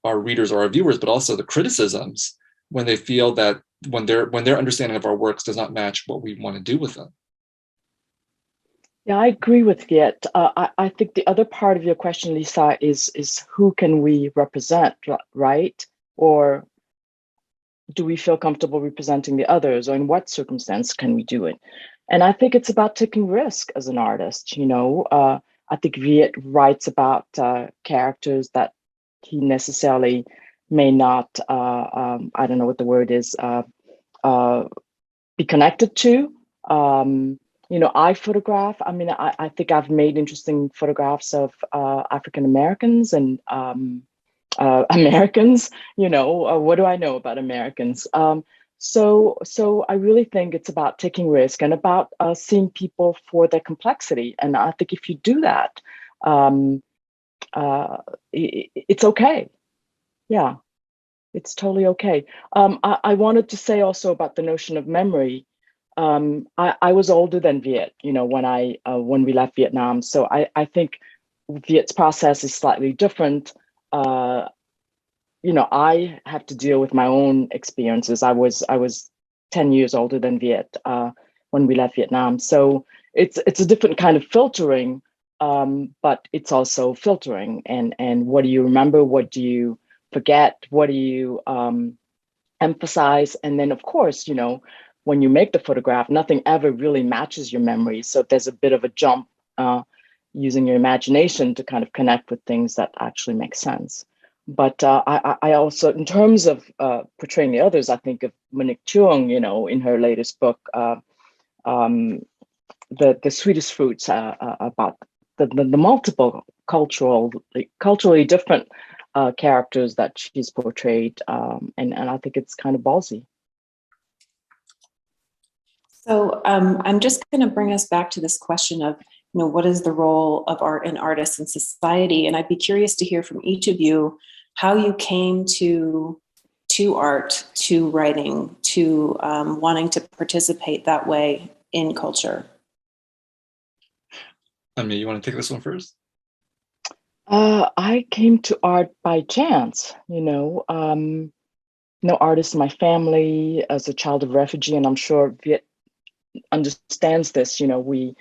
S2: our readers or our viewers, but also the criticisms when they feel that when their understanding of our works does not match what we want to do with them.
S3: Yeah, I agree with Viet. I think the other part of your question, Lisa, is who can we represent, right? Or do we feel comfortable representing the others, or in what circumstance can we do it? And I think it's about taking risk as an artist. I think Viet writes about characters that he necessarily may not, I don't know what the word is, be connected to. I photograph. I mean, I think I've made interesting photographs of African Americans and Americans. What do I know about Americans? So I really think it's about taking risk and about seeing people for their complexity. And I think if you do that, it's okay. Yeah, it's totally okay. I wanted to say also about the notion of memory. I was older than Viet, when we left Vietnam. So I think Viet's process is slightly different. I have to deal with my own experiences. I was 10 years older than Viet when we left Vietnam. So it's a different kind of filtering, but it's also filtering. And what do you remember? What do you forget? What do you emphasize? And then, of course, when you make the photograph, nothing ever really matches your memory. So there's a bit of a jump using your imagination to kind of connect with things that actually make sense. But I also, in terms of portraying the others, I think of Monique Chung, in her latest book, The Sweetest Fruits, about the multiple culturally different characters that she's portrayed. And I think it's kind of ballsy.
S1: So I'm just going to bring us back to this question of, what is the role of art and artists in society? And I'd be curious to hear from each of you how you came to art, to writing, to wanting to participate that way in culture.
S2: You want to take this one first?
S3: I came to art by chance, no artist in my family as a child of refugee, and I'm sure Viet understands this. We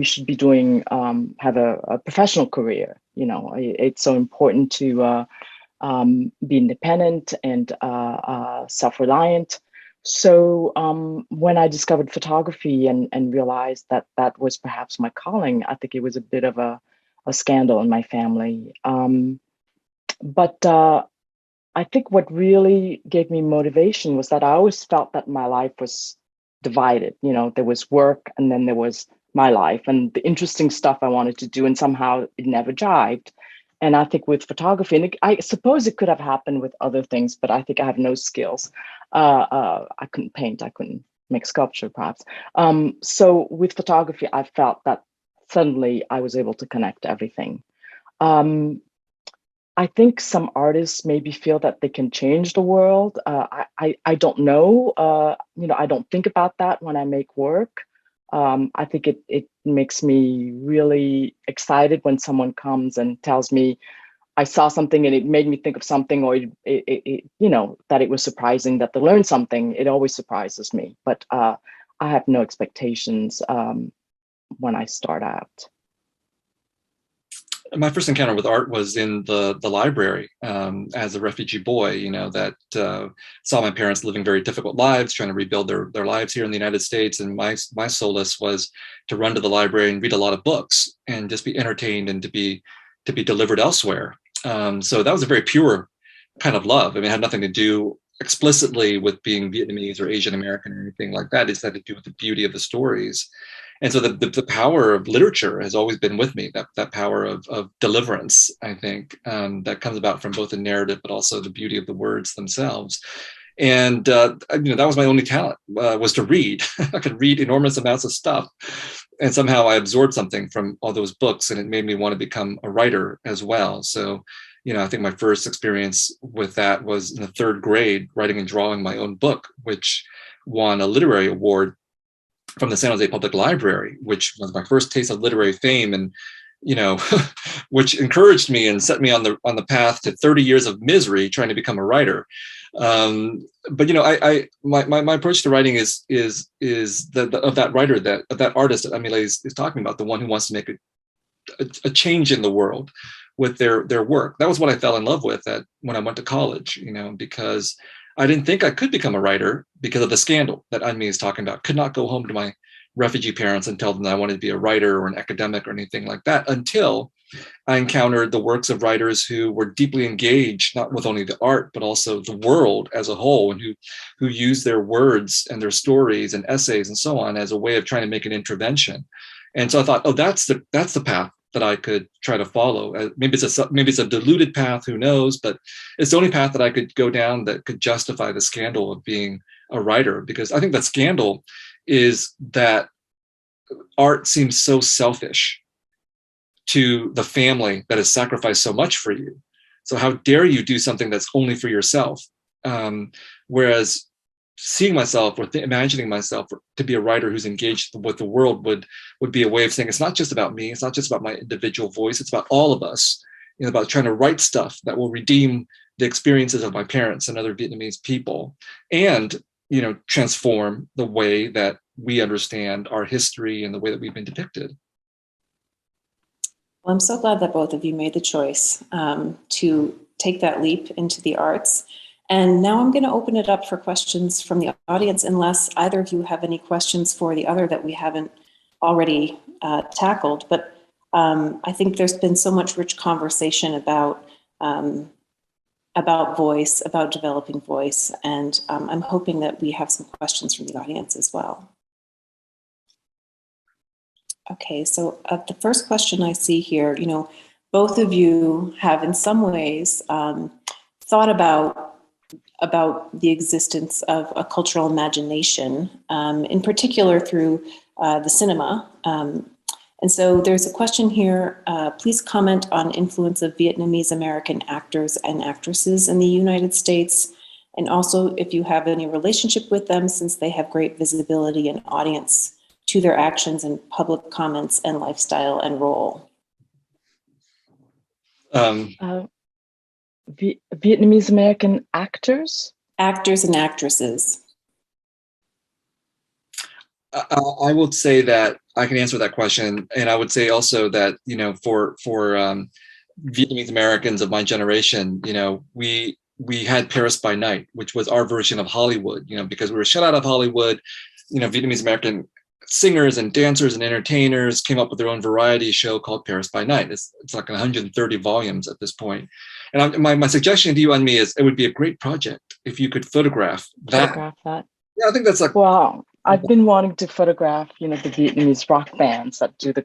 S3: should be doing have a professional career. It's so important to be independent and self-reliant. So when I discovered photography and realized that that was perhaps my calling, I think it was a bit of a scandal in my family. But I think what really gave me motivation was that I always felt that my life was divided. There was work and then there was my life and the interesting stuff I wanted to do, and somehow it never jived. And I think with photography, and I suppose it could have happened with other things, but I think I have no skills. I couldn't paint, I couldn't make sculpture, perhaps. So with photography, I felt that suddenly I was able to connect everything. I think some artists maybe feel that they can change the world. I don't know. I don't think about that when I make work. I think it makes me really excited when someone comes and tells me I saw something and it made me think of something, or that it was surprising that they learned something. It always surprises me, but I have no expectations when I start out.
S2: My first encounter with art was in the library as a refugee boy, that saw my parents living very difficult lives, trying to rebuild their lives here in the United States. And my solace was to run to the library and read a lot of books and just be entertained and to be delivered elsewhere. So that was a very pure kind of love. I mean, it had nothing to do explicitly with being Vietnamese or Asian American or anything like that. It had to do with the beauty of the stories. And so the power of literature has always been with me, that power of deliverance, I think, that comes about from both the narrative, but also the beauty of the words themselves. And that was my only talent, was to read. I could read enormous amounts of stuff. And somehow I absorbed something from all those books, and it made me want to become a writer as well. So, I think my first experience with that was in the third grade, writing and drawing my own book, which won a literary award from the San Jose Public Library, which was my first taste of literary fame, and which encouraged me and set me on the path to 30 years of misery trying to become a writer. But my approach to writing is of that writer, of that artist that A-My Lê is talking about, the one who wants to make a change in the world with their work. That was what I fell in love with when I went to college, because I didn't think I could become a writer because of the scandal that A-My is talking about. Could not go home to my refugee parents and tell them that I wanted to be a writer or an academic or anything like that until I encountered the works of writers who were deeply engaged, not with only the art, but also the world as a whole, and who use their words and their stories and essays and so on as a way of trying to make an intervention. And so I thought, oh, that's the path that I could try to follow. Maybe it's a diluted path, who knows? But it's the only path that I could go down that could justify the scandal of being a writer, because I think that scandal is that art seems so selfish to the family that has sacrificed so much for you. So how dare you do something that's only for yourself? Whereas seeing myself or imagining myself to be a writer who's engaged with the world would be a way of saying it's not just about me, it's not just about my individual voice, it's about all of us, about trying to write stuff that will redeem the experiences of my parents and other Vietnamese people, and transform the way that we understand our history and the way that we've been depicted.
S1: Well, I'm so glad that both of you made the choice to take that leap into the arts. And now I'm going to open it up for questions from the audience, unless either of you have any questions for the other that we haven't already tackled. But I think there's been so much rich conversation about voice, about developing voice, and I'm hoping that we have some questions from the audience as well. Okay, so the first question I see here, both of you have in some ways thought about about the existence of a cultural imagination, in particular through the cinema. And so there's a question here. Please comment on influence of Vietnamese American actors and actresses in the United States, and also if you have any relationship with them, since they have great visibility and audience to their actions and public comments and lifestyle and role.
S3: Vietnamese American actors?
S1: Actors and actresses.
S2: I would say that I can answer that question, and I would say also that for Vietnamese Americans of my generation, we had Paris by Night, which was our version of Hollywood. Because we were shut out of Hollywood. Vietnamese American singers and dancers and entertainers came up with their own variety show called Paris by Night. It's like 130 volumes at this point. And my suggestion to you and me is it would be a great project if you could photograph that.
S3: Photograph that.
S2: Yeah, I think that's like.
S3: Wow. I've been wanting to photograph, the Vietnamese rock bands that do the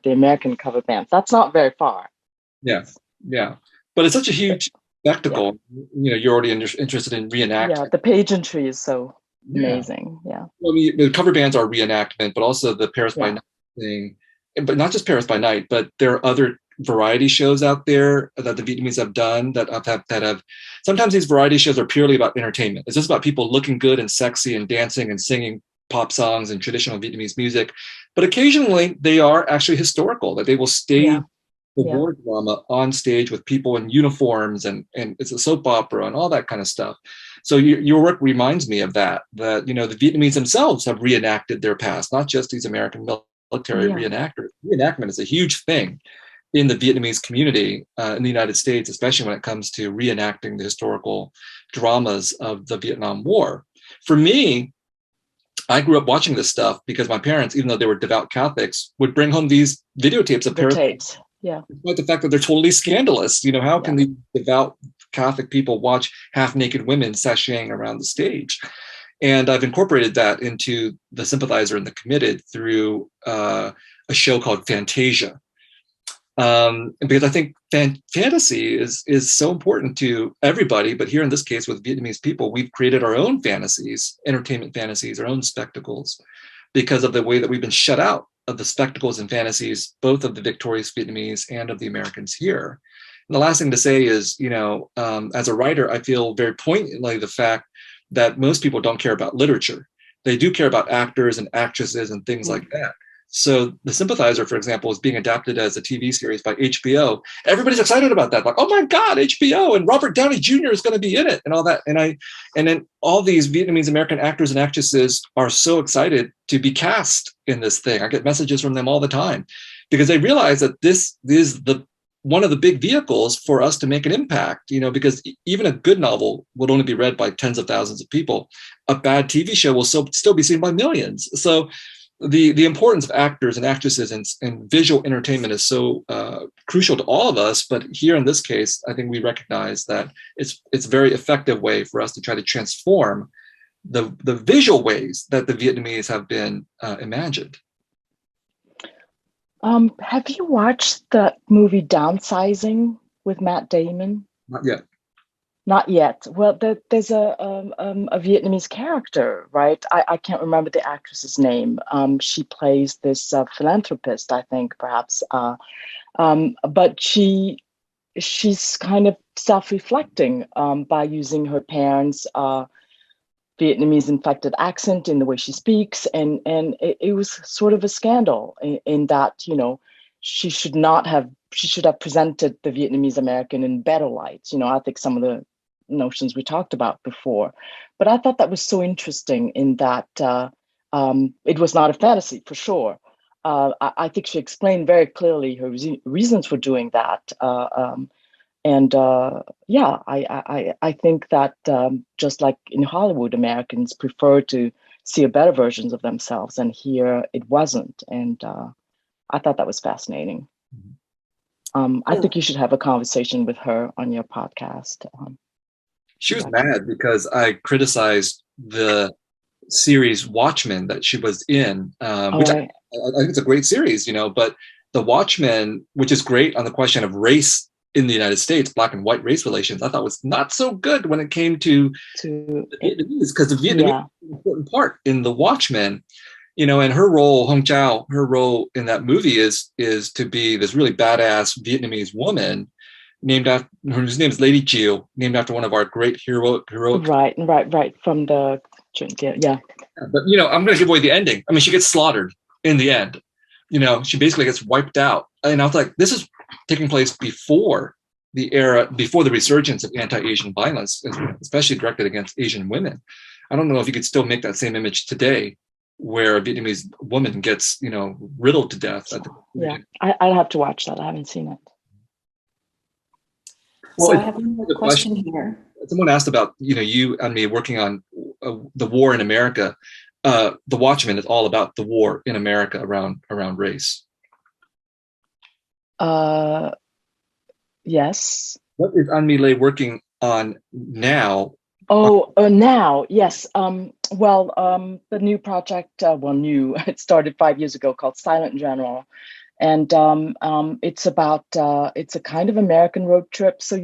S3: American cover bands. That's not very far.
S2: Yeah. But it's such a huge spectacle. Yeah. You're already interested in reenacting.
S3: Yeah, the pageantry is so amazing. Yeah.
S2: Well, the cover bands are reenactment, but also the Paris by Night thing. But not just Paris by Night, but there are other variety shows out there that the Vietnamese have done that have. Sometimes these variety shows are purely about entertainment. It's just about people looking good and sexy and dancing and singing pop songs and traditional Vietnamese music. But occasionally they are actually historical, that they will stage the war drama on stage with people in uniforms and it's a soap opera and all that kind of stuff. So your work reminds me of that the Vietnamese themselves have reenacted their past, not just these American military reenactors. Reenactment is a huge thing in the Vietnamese community in the United States, especially when it comes to reenacting the historical dramas of the Vietnam War. For me, I grew up watching this stuff because my parents, even though they were devout Catholics, would bring home these videotapes of Paris. Despite the fact that they're totally scandalous. How can these devout Catholic people watch half-naked women sashaying around the stage? And I've incorporated that into The Sympathizer and The Committed through a show called Fantasia. Because I think fantasy is so important to everybody, but here in this case with Vietnamese people, we've created our own fantasies, entertainment fantasies, our own spectacles, because of the way that we've been shut out of the spectacles and fantasies, both of the victorious Vietnamese and of the Americans here. And the last thing to say is, as a writer, I feel very poignantly the fact that most people don't care about literature. They do care about actors and actresses and things like that. So The Sympathizer, for example, is being adapted as a TV series by HBO. Everybody's excited about that. Like, oh my God, HBO and Robert Downey Jr. is going to be in it and all that. And then all these Vietnamese American actors and actresses are so excited to be cast in this thing. I get messages from them all the time because they realize that this is one of the big vehicles for us to make an impact, because even a good novel would only be read by tens of thousands of people. A bad TV show will still be seen by millions. So the importance of actors and actresses and visual entertainment is so crucial to all of us. But here in this case, I think we recognize that it's a very effective way for us to try to transform the visual ways that the Vietnamese have been imagined.
S3: Have you watched the movie Downsizing with Matt Damon?
S2: Not yet.
S3: Not yet. Well, there's a Vietnamese character, right? I can't remember the actress's name. She plays this philanthropist, I think, perhaps. But she's kind of self-reflecting by using her parents' Vietnamese inflected accent in the way she speaks, and it was sort of a scandal in that she should have presented the Vietnamese American in better lights. I think some of the notions we talked about before, but I thought that was so interesting in that it was not a fantasy for sure. I think she explained very clearly her reasons for doing that. I think that just like in Hollywood, Americans prefer to see a better versions of themselves, and here it wasn't. And I thought that was fascinating. I think you should have a conversation with her on your podcast.
S2: She was mad because I criticized the series Watchmen that she was in, which I think it's a great series, but the Watchmen, which is great on the question of race in the United States, Black and white race relations, I thought was not so good when it came to the Vietnamese, because the Vietnamese is an important part in the Watchmen. And her role, Hong Chau, her role in that movie is to be this really badass Vietnamese woman named after, whose name is Lady Chiu, named after one of our great heroic.
S3: Right. From the, yeah.
S2: But I'm going to give away the ending. I mean, she gets slaughtered in the end. She basically gets wiped out. And I was like, this is taking place before the resurgence of anti-Asian violence, especially directed against Asian women. I don't know if you could still make that same image today, where a Vietnamese woman gets, riddled to death.
S3: Yeah, I'll have to watch that. I haven't seen it.
S1: Well, so I have another question here.
S2: Someone asked about, you and me working on the war in America. The Watchmen is all about the war in America around race.
S3: Yes.
S2: What is An-My Lê working on now?
S3: Now, yes. The new project, it started 5 years ago, called Silent General. And it's about, it's a kind of American road trip. So,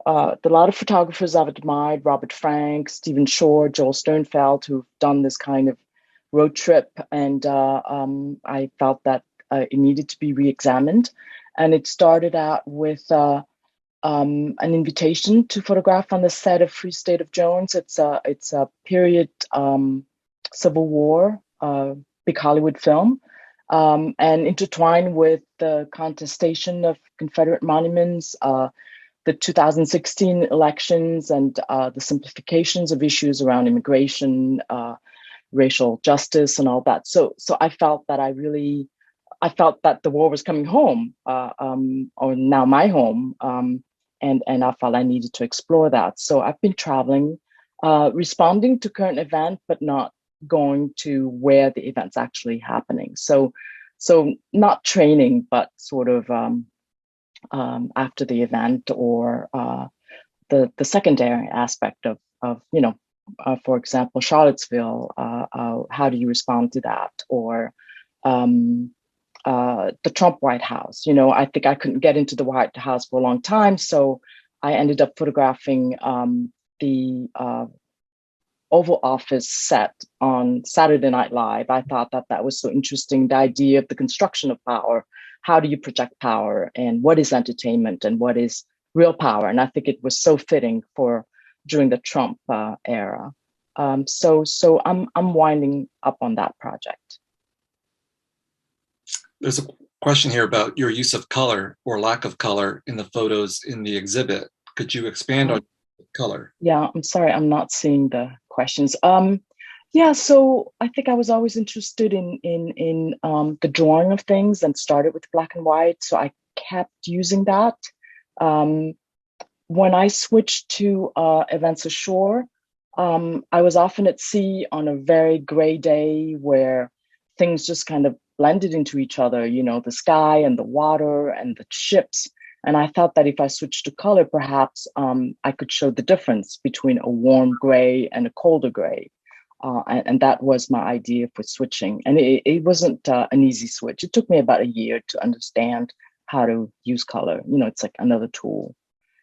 S3: a lot of photographers I've admired, Robert Frank, Stephen Shore, Joel Sternfeld, who've done this kind of road trip. And I felt that it needed to be re-examined. And it started out with an invitation to photograph on the set of Free State of Jones. It's a period Civil War, big Hollywood film. And intertwined with the contestation of Confederate monuments, the 2016 elections, and the simplifications of issues around immigration, racial justice, and all that. So I felt that I felt that the war was coming home, or now my home, and I felt I needed to explore that. So I've been traveling, responding to current event, but not going to where the event's actually happening. So not training, but sort of after the event, or the secondary aspect of for example, Charlottesville. How do you respond to that? Or the Trump White House. I think I couldn't get into the White House for a long time, so I ended up photographing the Oval Office set on Saturday Night Live. I thought that was so interesting, the idea of the construction of power. How do you project power, and what is entertainment, and what is real power? And I think it was so fitting for during the Trump era. So I'm winding up on that project.
S2: There's a question here about your use of color or lack of color in the photos in the exhibit. Could you expand on color?
S3: Yeah, I'm sorry, I'm not seeing the questions. Yeah, so I think I was always interested in the drawing of things, and started with black and white. So I kept using that. When I switched to events ashore, I was often at sea on a very gray day where things just kind of blended into each other, the sky and the water and the ships. And I thought that if I switched to color, perhaps I could show the difference between a warm gray and a colder gray. And that was my idea for switching. And it wasn't an easy switch. It took me about a year to understand how to use color. It's like another tool.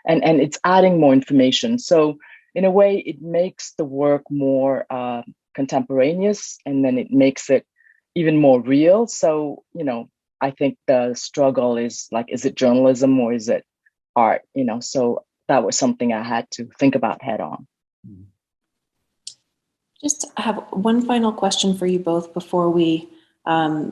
S3: And it's adding more information. So in a way, it makes the work more contemporaneous, and then it makes it even more real. So, I think the struggle is like, is it journalism or is it art? So that was something I had to think about head on.
S1: Just have one final question for you both before we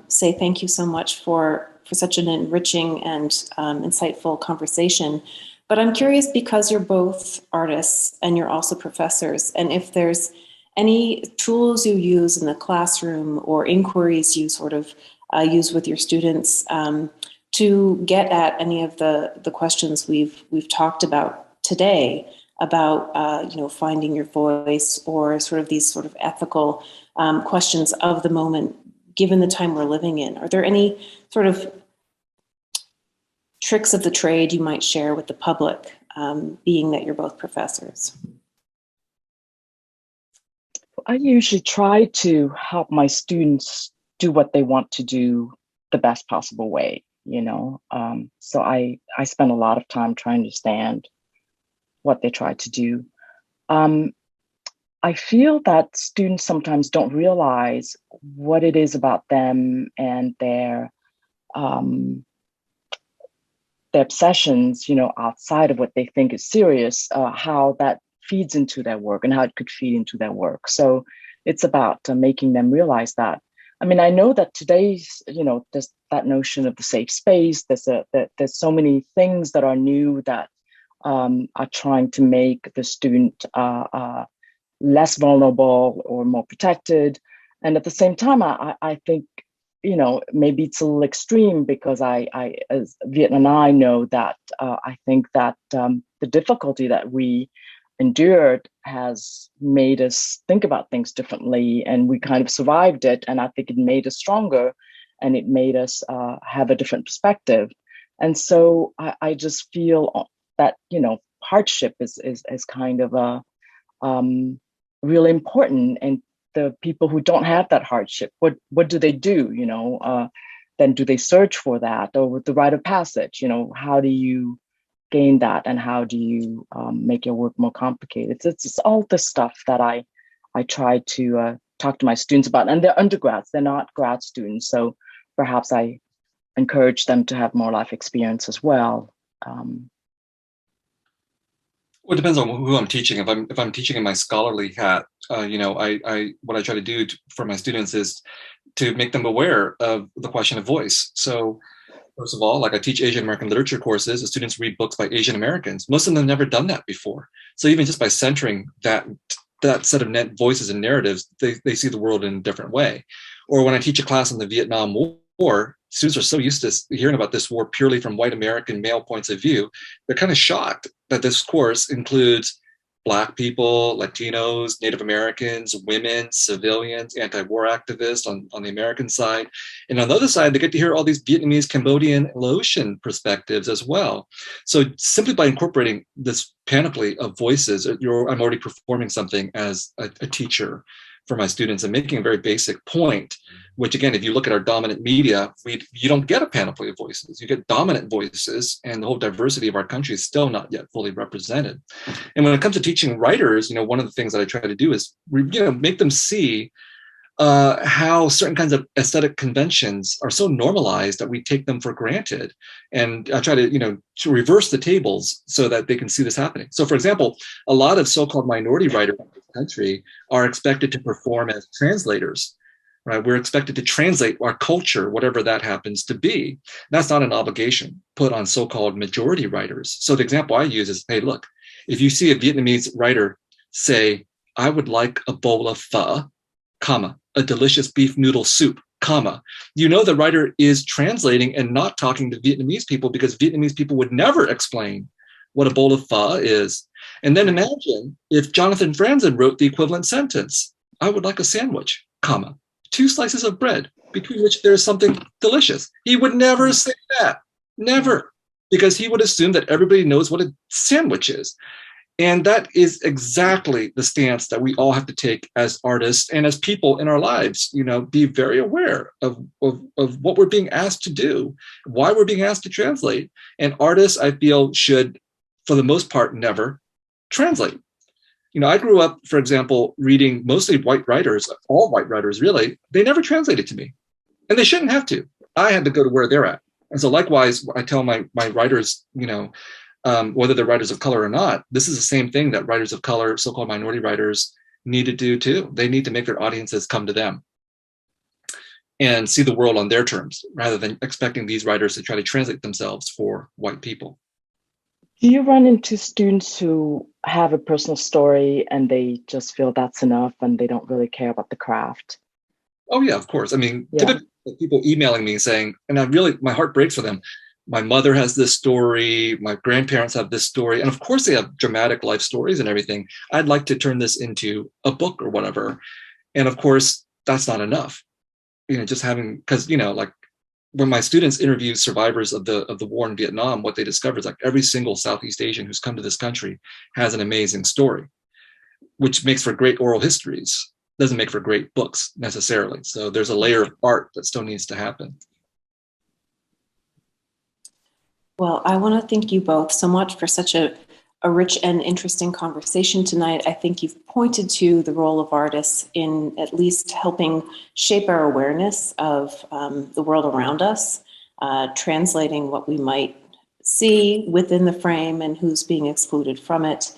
S1: say thank you so much for such an enriching and insightful conversation. But I'm curious, because you're both artists and you're also professors, and if there's any tools you use in the classroom or inquiries you sort of use with your students to get at any of the questions we've talked about today, about finding your voice, or sort of these sort of ethical questions of the moment, given the time we're living in. Are there any sort of tricks of the trade you might share with the public, being that you're both professors?
S3: I usually try to help my students do what they want to do the best possible way. So I spent a lot of time trying to understand what they tried to do. I feel that students sometimes don't realize what it is about them and their obsessions, outside of what they think is serious, how that feeds into their work and how it could feed into their work. So it's about making them realize that. I mean, I know that today's, there's that notion of the safe space. There's so many things that are new that are trying to make the student less vulnerable or more protected. And at the same time, I think, maybe it's a little extreme because I as Viet and I know that I think that the difficulty that we endured has made us think about things differently, and we kind of survived it. And I think it made us stronger, and it made us have a different perspective. And so I just feel that, hardship is kind of a really important. And the people who don't have that hardship, what do they do? Then do they search for that, or with the rite of passage? How do you gain that, and how do you make your work more complicated? It's all the stuff that I try to talk to my students about, and they're undergrads, they're not grad students, so perhaps I encourage them to have more life experience as well.
S2: Well, it depends on who I'm teaching. If I'm teaching in my scholarly hat, I what I try to do for my students is to make them aware of the question of voice. So first of all, like I teach Asian American literature courses, the students read books by Asian Americans. Most of them have never done that before. So even just by centering that set of voices and narratives, they see the world in a different way. Or when I teach a class on the Vietnam War, students are so used to hearing about this war purely from white American male points of view, they're kind of shocked that this course includes Black people, Latinos, Native Americans, women, civilians, anti-war activists on the American side. And on the other side, they get to hear all these Vietnamese, Cambodian, Laotian perspectives as well. So simply by incorporating this panoply of voices, I'm already performing something as a teacher for my students and making a very basic point, which again, if you look at our dominant media, you don't get a panoply of voices. You get dominant voices, and the whole diversity of our country is still not yet fully represented. And when it comes to teaching writers, one of the things that I try to do is, make them see how certain kinds of aesthetic conventions are so normalized that we take them for granted. And I try to reverse the tables so that they can see this happening. So for example, a lot of so-called minority writers in this country are expected to perform as translators, right? We're expected to translate our culture, whatever that happens to be. That's not an obligation put on so-called majority writers. So the example I use is, hey, look, if you see a Vietnamese writer say, I would like a bowl of pho, comma, a delicious beef noodle soup, comma, the writer is translating and not talking to Vietnamese people, because Vietnamese people would never explain what a bowl of pho is. And then imagine if Jonathan Franzen wrote the equivalent sentence, I would like a sandwich, comma, 2 slices of bread, between which there is something delicious. He would never say that, never, because he would assume that everybody knows what a sandwich is. And that is exactly the stance that we all have to take as artists and as people in our lives. Be very aware of what we're being asked to do, why we're being asked to translate. And artists, I feel, should, for the most part, never translate. I grew up, for example, reading mostly white writers, all white writers, really. They never translated to me, and they shouldn't have to. I had to go to where they're at. And so likewise, I tell my writers, whether they're writers of color or not, this is the same thing that writers of color, so-called minority writers, need to do too. They need to make their audiences come to them and see the world on their terms, rather than expecting these writers to try to translate themselves for white people.
S3: Do you run into students who have a personal story and they just feel that's enough and they don't really care about the craft?
S2: Oh yeah, of course. I mean, typically people emailing me saying, and my heart breaks for them. My mother has this story, my grandparents have this story, and of course they have dramatic life stories and everything. I'd like to turn this into a book or whatever. And of course, that's not enough. Just having, because, like when my students interview survivors of the war in Vietnam, what they discover is like every single Southeast Asian who's come to this country has an amazing story, which makes for great oral histories, doesn't make for great books necessarily. So there's a layer of art that still needs to happen.
S1: Well, I want to thank you both so much for such a rich and interesting conversation tonight. I think you've pointed to the role of artists in at least helping shape our awareness of the world around us, translating what we might see within the frame and who's being excluded from it.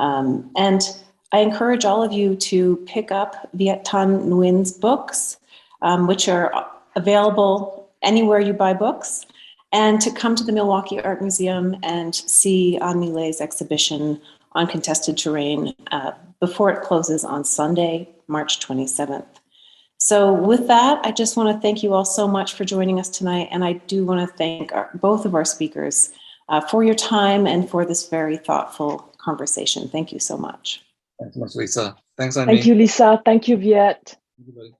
S1: And I encourage all of you to pick up Viet Thanh Nguyen's books, which are available anywhere you buy books, and to come to the Milwaukee Art Museum and see An-My Lé's exhibition on contested terrain before it closes on Sunday, March 27th. So with that, I just want to thank you all so much for joining us tonight. And I do want to thank both of our speakers for your time and for this very thoughtful conversation. Thank you so much.
S2: Thanks so much, Lisa. Thanks, An-My.
S3: Thank you, Lisa. Thank you, Viet.
S2: Everybody.